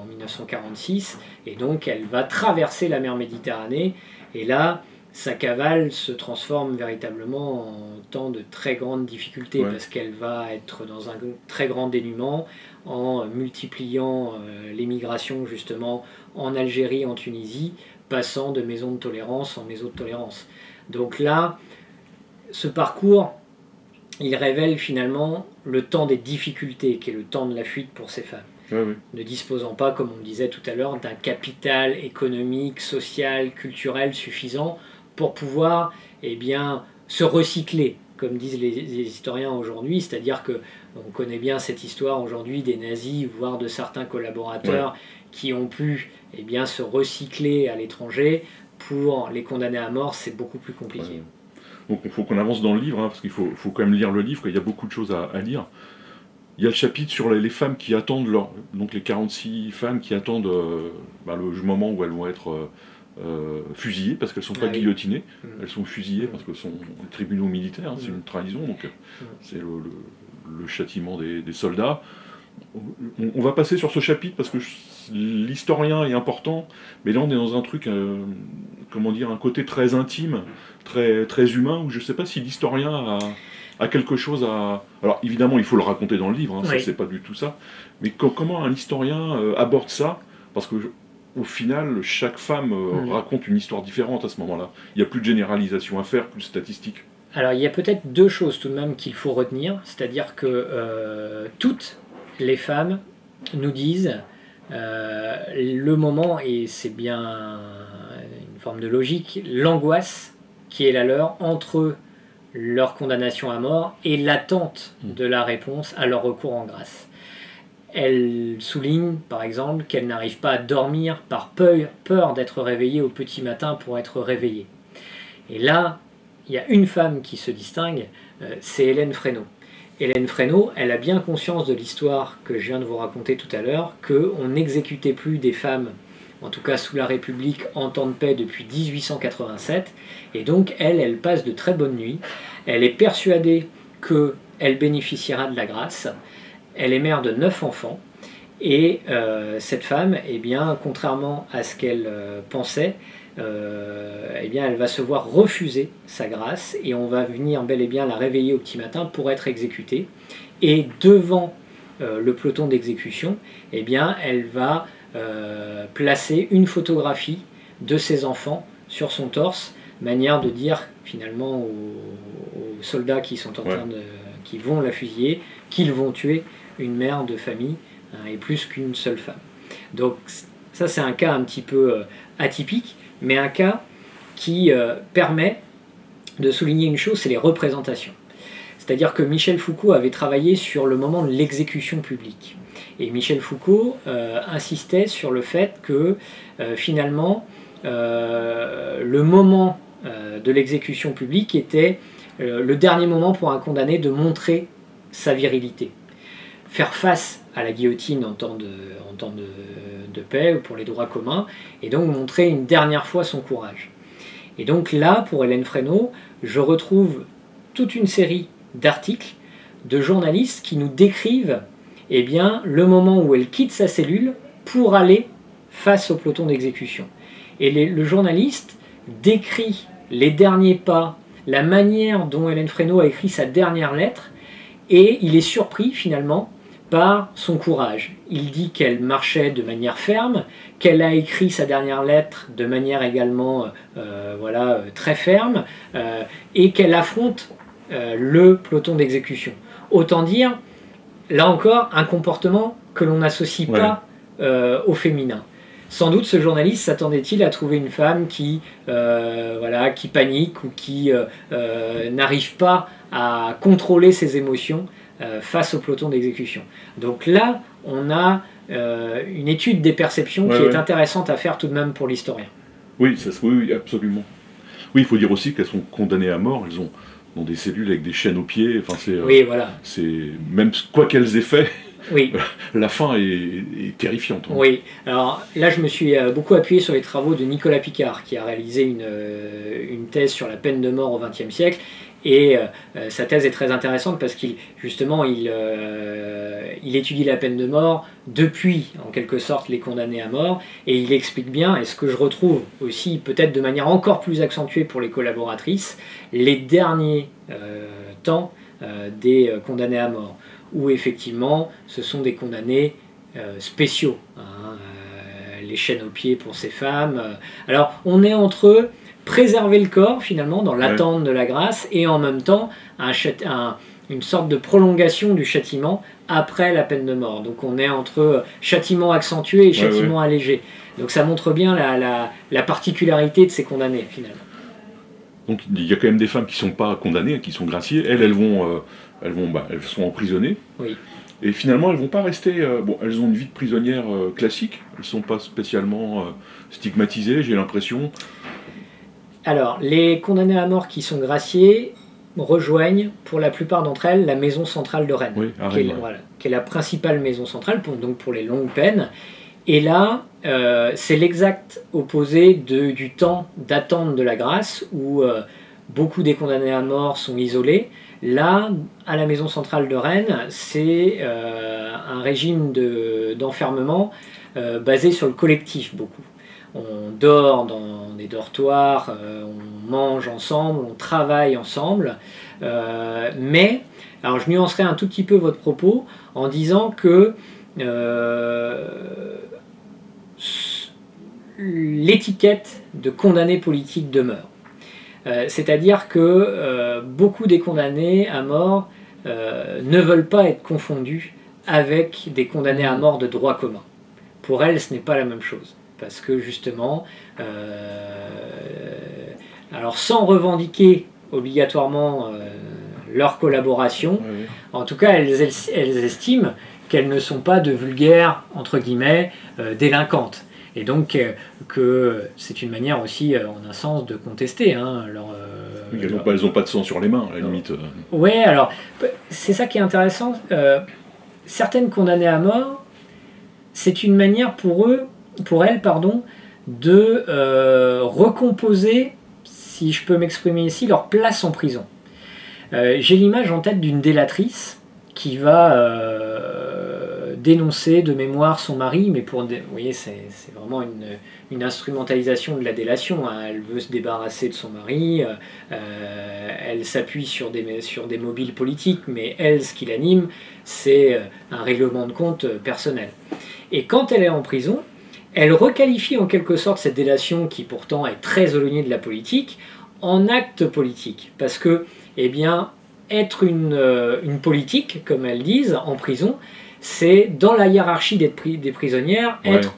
en 1946, et donc elle va traverser la mer Méditerranée, et là, sa cavale se transforme véritablement en temps de très grandes difficultés, parce qu'elle va être dans un très grand dénuement en multipliant les migrations justement en Algérie, en Tunisie, passant de maison de tolérance en maison de tolérance. Donc là, ce parcours, il révèle finalement le temps des difficultés, qui est le temps de la fuite pour ces femmes. Ne disposant pas, comme on disait tout à l'heure, d'un capital économique, social, culturel suffisant pour pouvoir se recycler, comme disent les historiens aujourd'hui, c'est-à-dire qu'on connaît bien cette histoire aujourd'hui des nazis, voire de certains collaborateurs qui ont pu se recycler à l'étranger. Pour les condamner à mort, c'est beaucoup plus compliqué. Donc il faut qu'on avance dans le livre, parce qu'il faut quand même lire le livre, il y a beaucoup de choses à lire. Il y a le chapitre sur les femmes qui attendent, donc les 46 femmes qui attendent le moment où elles vont être fusillées, parce qu'elles ne sont pas guillotinées, elles sont fusillées parce que ce sont les tribunaux militaires, c'est une trahison, donc c'est le châtiment des soldats. On va passer sur ce chapitre parce que l'historien est important, mais là on est dans un truc, un côté très intime, très, très humain, où je ne sais pas si l'historien a quelque chose à... Alors évidemment il faut le raconter dans le livre, ça c'est pas du tout ça, mais comment un historien aborde ça, parce que au final chaque femme raconte une histoire différente à ce moment-là. Il n'y a plus de généralisation à faire, plus de statistiques. Alors il y a peut-être deux choses tout de même qu'il faut retenir, c'est-à-dire que toutes les femmes nous disent le moment, et c'est bien une forme de logique, l'angoisse qui est la leur entre leur condamnation à mort et l'attente de la réponse à leur recours en grâce. Elles soulignent par exemple qu'elles n'arrivent pas à dormir par peur d'être réveillées au petit matin pour être réveillées. Et là, il y a une femme qui se distingue, c'est Hélène Fresneau. Hélène Fresneau, elle a bien conscience de l'histoire que je viens de vous raconter tout à l'heure, qu'on n'exécutait plus des femmes, en tout cas sous la République, en temps de paix depuis 1887, et donc elle passe de très bonnes nuits, elle est persuadée qu'elle bénéficiera de la grâce, elle est mère de 9 enfants, et cette femme, contrairement à ce qu'elle pensait, eh bien, elle va se voir refuser sa grâce et on va venir bel et bien la réveiller au petit matin pour être exécutée. Et devant le peloton d'exécution, eh bien, elle va placer une photographie de ses enfants sur son torse, manière de dire finalement aux soldats qui sont qui vont la fusiller, qu'ils vont tuer une mère de famille et plus qu'une seule femme. Donc ça c'est un cas un petit peu atypique, mais un cas qui permet de souligner une chose, c'est les représentations. C'est-à-dire que Michel Foucault avait travaillé sur le moment de l'exécution publique. Et Michel Foucault insistait sur le fait que finalement le moment de l'exécution publique était le dernier moment pour un condamné de montrer sa virilité. Faire face à la guillotine en temps de paix ou pour les droits communs, et donc montrer une dernière fois son courage. Et donc là, pour Hélène Fresneau, je retrouve toute une série d'articles de journalistes qui nous décrivent eh bien, le moment où elle quitte sa cellule pour aller face au peloton d'exécution. Et le journaliste décrit les derniers pas, la manière dont Hélène Fresneau a écrit sa dernière lettre, et il est surpris finalement par son courage. Il dit qu'elle marchait de manière ferme, qu'elle a écrit sa dernière lettre de manière également très ferme, et qu'elle affronte le peloton d'exécution. Autant dire, là encore, un comportement que l'on n'associe pas au féminin. Sans doute ce journaliste s'attendait-il à trouver une femme qui panique ou qui n'arrive pas à contrôler ses émotions face au peloton d'exécution. Donc là, on a une étude des perceptions qui est intéressante à faire tout de même pour l'historien. Oui, oui, absolument. Oui, il faut dire aussi qu'elles sont condamnées à mort, elles ont dans des cellules avec des chaînes aux pieds, enfin c'est même quoi qu'elles aient fait, la fin est terrifiante. Hein. Oui, alors là je me suis beaucoup appuyé sur les travaux de Nicolas Picard qui a réalisé une thèse sur la peine de mort au XXe siècle. Et sa thèse est très intéressante parce qu'il étudie la peine de mort depuis, en quelque sorte, les condamnés à mort, et il explique bien, et ce que je retrouve aussi peut-être de manière encore plus accentuée pour les collaboratrices, les derniers temps des condamnés à mort, où effectivement ce sont des condamnés spéciaux, les chaînes aux pieds pour ces femmes. Alors on est entre eux, préserver le corps finalement dans l'attente de la grâce et en même temps une sorte de prolongation du châtiment après la peine de mort. Donc on est entre châtiment accentué et châtiment allégé. Donc ça montre bien la particularité de ces condamnés finalement. Donc il y a quand même des femmes qui ne sont pas condamnées, qui sont graciées. Elles sont emprisonnées. Oui. Et finalement, elles ne vont pas rester... elles ont une vie de prisonnière classique. Elles ne sont pas spécialement stigmatisées, j'ai l'impression. Alors, les condamnés à mort qui sont graciés rejoignent, pour la plupart d'entre elles, la maison centrale de Rennes, qui est la principale maison centrale pour les longues peines. Et là, c'est l'exact opposé du temps d'attente de la grâce, où beaucoup des condamnés à mort sont isolés. Là, à la maison centrale de Rennes, c'est un régime d'enfermement basé sur le collectif, beaucoup. On dort dans des dortoirs, on mange ensemble, on travaille ensemble, mais, alors je nuancerai un tout petit peu votre propos en disant que l'étiquette de condamné politique demeure. C'est-à-dire que beaucoup des condamnés à mort ne veulent pas être confondus avec des condamnés à mort de droit commun. Pour elles, ce n'est pas la même chose. Parce que justement, alors sans revendiquer obligatoirement leur collaboration, en tout cas elles estiment qu'elles ne sont pas de vulgaires, entre guillemets, délinquantes. Et donc que c'est une manière aussi, en un sens, de contester elles n'ont pas de sang sur les mains, à la limite. Oui, alors c'est ça qui est intéressant. Certaines condamnées à mort, c'est une manière pour elles, de recomposer, si je peux m'exprimer ici, leur place en prison. J'ai l'image en tête d'une délatrice qui va dénoncer de mémoire son mari, mais vous voyez, c'est vraiment une instrumentalisation de la délation, hein. Elle veut se débarrasser de son mari, elle s'appuie sur des mobiles politiques, mais elle, ce qui l'anime, c'est un règlement de compte personnel. Et quand elle est en prison, elle requalifie en quelque sorte cette délation, qui pourtant est très éloignée de la politique, en acte politique. Parce que, eh bien, être une politique, comme elles disent, en prison, c'est dans la hiérarchie des prisonnières, être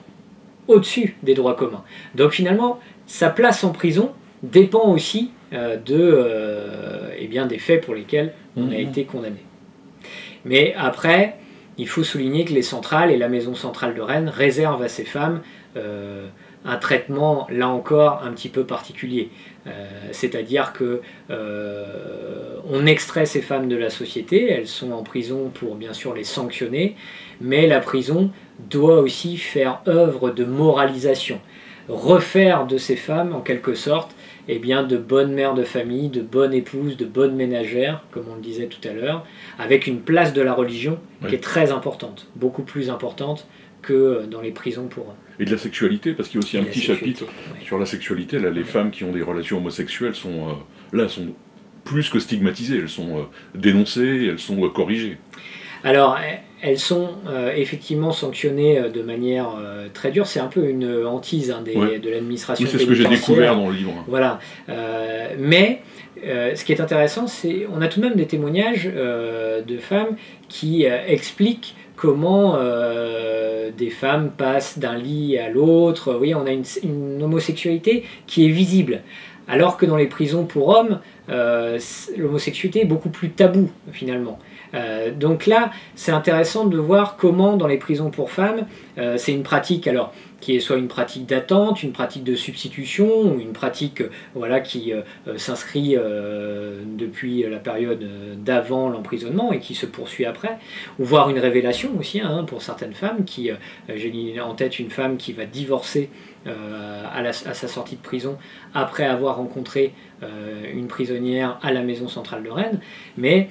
au-dessus des droits communs. Donc finalement, sa place en prison dépend aussi eh bien, des faits pour lesquels on a été condamné. Mais après, il faut souligner que les centrales et la maison centrale de Rennes réservent à ces femmes un traitement, là encore, un petit peu particulier. C'est-à-dire que on extrait ces femmes de la société, elles sont en prison pour bien sûr les sanctionner, mais la prison doit aussi faire œuvre de moralisation, refaire de ces femmes en quelque sorte eh bien, de bonnes mères de famille, de bonnes épouses, de bonnes ménagères, comme on le disait tout à l'heure, avec une place de la religion qui est très importante, beaucoup plus importante que dans les prisons pour hommes. Et de la sexualité, parce qu'il y a aussi un petit chapitre sur la sexualité. Là, les femmes qui ont des relations homosexuelles sont plus que stigmatisées, elles sont dénoncées, elles sont corrigées. Alors, elles sont effectivement sanctionnées de manière très dure. C'est un peu une hantise de l'administration pénitentiaire. Oui, c'est ce que j'ai découvert dans le livre. Voilà. Mais ce qui est intéressant, c'est on a tout de même des témoignages de femmes qui expliquent comment des femmes passent d'un lit à l'autre. Oui, on a une homosexualité qui est visible. Alors que dans les prisons pour hommes, l'homosexualité est beaucoup plus taboue finalement. Donc là, c'est intéressant de voir comment dans les prisons pour femmes, c'est une pratique alors qui est soit une pratique d'attente, une pratique de substitution, ou une pratique qui s'inscrit depuis la période d'avant l'emprisonnement et qui se poursuit après, ou voire une révélation aussi pour certaines femmes qui, j'ai en tête une femme qui va divorcer à sa sortie de prison après avoir rencontré une prisonnière à la maison centrale de Rennes, mais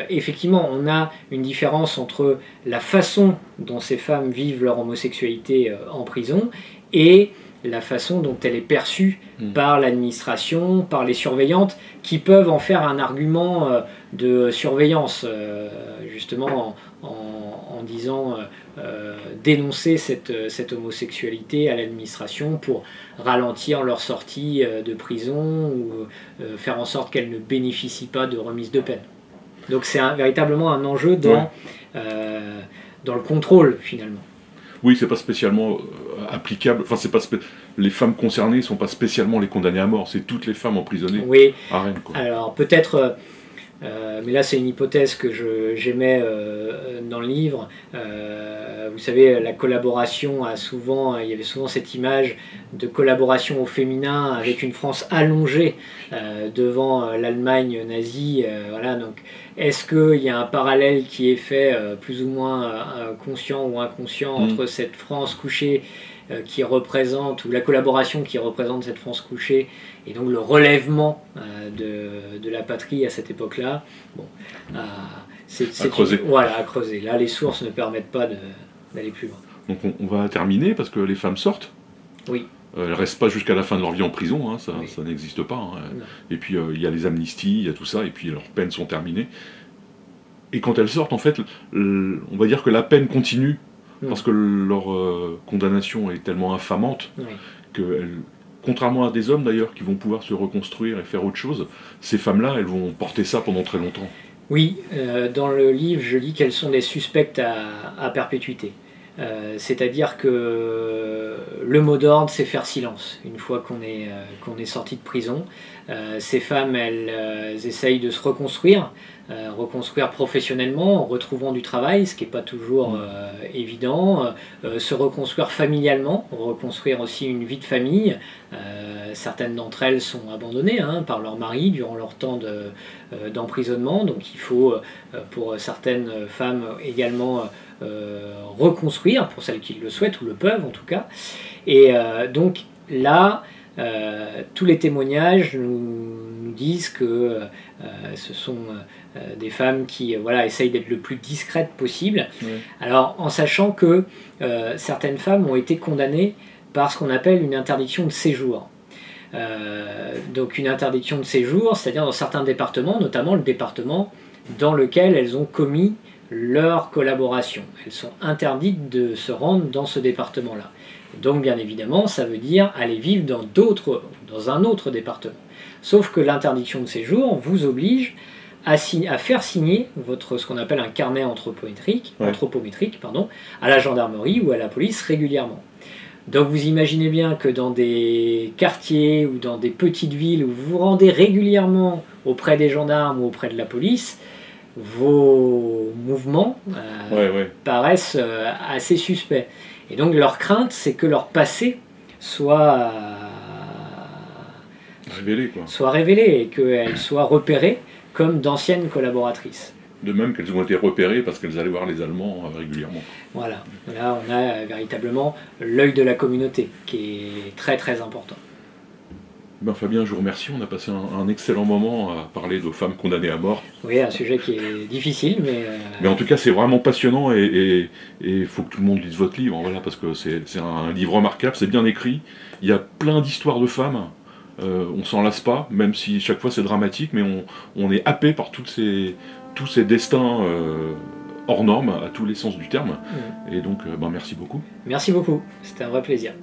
effectivement on a une différence entre la façon dont ces femmes vivent leur homosexualité en prison et la façon dont elle est perçue par l'administration, par les surveillantes, qui peuvent en faire un argument de surveillance, justement en disant dénoncer cette homosexualité à l'administration pour ralentir leur sortie de prison ou faire en sorte qu'elles ne bénéficient pas de remise de peine. Donc c'est véritablement un enjeu dans le contrôle finalement. Oui, c'est pas spécialement applicable. Enfin, les femmes concernées ne sont pas spécialement les condamnées à mort. C'est toutes les femmes emprisonnées à Rennes. Quoi. Alors peut-être, mais là c'est une hypothèse que j'émets dans le livre. Vous savez, la collaboration il y avait souvent cette image de collaboration au féminin avec une France allongée devant l'Allemagne nazie. Donc, est-ce qu'il y a un parallèle qui est fait plus ou moins conscient ou inconscient entre cette France couchée qui représente, ou la collaboration qui représente cette France couchée, et donc le relèvement de la patrie à cette époque-là, à creuser. À creuser. Là, les sources ne permettent pas d'aller plus loin. Donc on va terminer, parce que les femmes sortent. Oui. Elles ne restent pas jusqu'à la fin de leur vie en prison, ça n'existe pas. Et puis il y a les amnisties, il y a tout ça, et puis leurs peines sont terminées. Et quand elles sortent, en fait, on va dire que la peine continue, parce que leur condamnation est tellement infamante qu'elles, contrairement à des hommes d'ailleurs qui vont pouvoir se reconstruire et faire autre chose, ces femmes-là, elles vont porter ça pendant très longtemps. Oui, dans le livre, je dis qu'elles sont des suspectes à perpétuité. C'est-à-dire que le mot d'ordre, c'est faire silence. Une fois qu'on est sorti de prison, ces femmes, elles essayent de se reconstruire professionnellement en retrouvant du travail, ce qui n'est pas toujours évident, se reconstruire familialement, reconstruire aussi une vie de famille. Certaines d'entre elles sont abandonnées par leur mari durant leur temps d'emprisonnement, donc il faut pour certaines femmes également reconstruire, pour celles qui le souhaitent ou le peuvent en tout cas. Et donc là, tous les témoignages nous disent que ce sont des femmes qui essayent d'être le plus discrètes possible. Ouais. Alors en sachant que certaines femmes ont été condamnées par ce qu'on appelle une interdiction de séjour. Donc une interdiction de séjour, c'est-à-dire dans certains départements, notamment le département dans lequel elles ont commis leur collaboration. Elles sont interdites de se rendre dans ce département-là. Donc bien évidemment, ça veut dire aller vivre dans un autre département. Sauf que l'interdiction de séjour vous oblige à faire signer ce qu'on appelle un carnet anthropométrique, à la gendarmerie ou à la police régulièrement. Donc vous imaginez bien que dans des quartiers ou dans des petites villes où vous vous rendez régulièrement auprès des gendarmes ou auprès de la police, vos mouvements paraissent assez suspects. Et donc leur crainte, c'est que leur passé soit révélé et qu'elles soient repérées comme d'anciennes collaboratrices. De même qu'elles ont été repérées parce qu'elles allaient voir les Allemands régulièrement. Voilà, là on a véritablement l'œil de la communauté qui est très très important. Fabien, je vous remercie, on a passé un excellent moment à parler de femmes condamnées à mort. Oui, un sujet qui est difficile, mais en tout cas c'est vraiment passionnant et il faut que tout le monde lise votre livre, parce que c'est un livre remarquable, c'est bien écrit, il y a plein d'histoires de femmes, on s'en lasse pas, même si chaque fois c'est dramatique, mais on est happé par tous ces destins hors normes, à tous les sens du terme. Et donc, merci beaucoup. Merci beaucoup, c'était un vrai plaisir.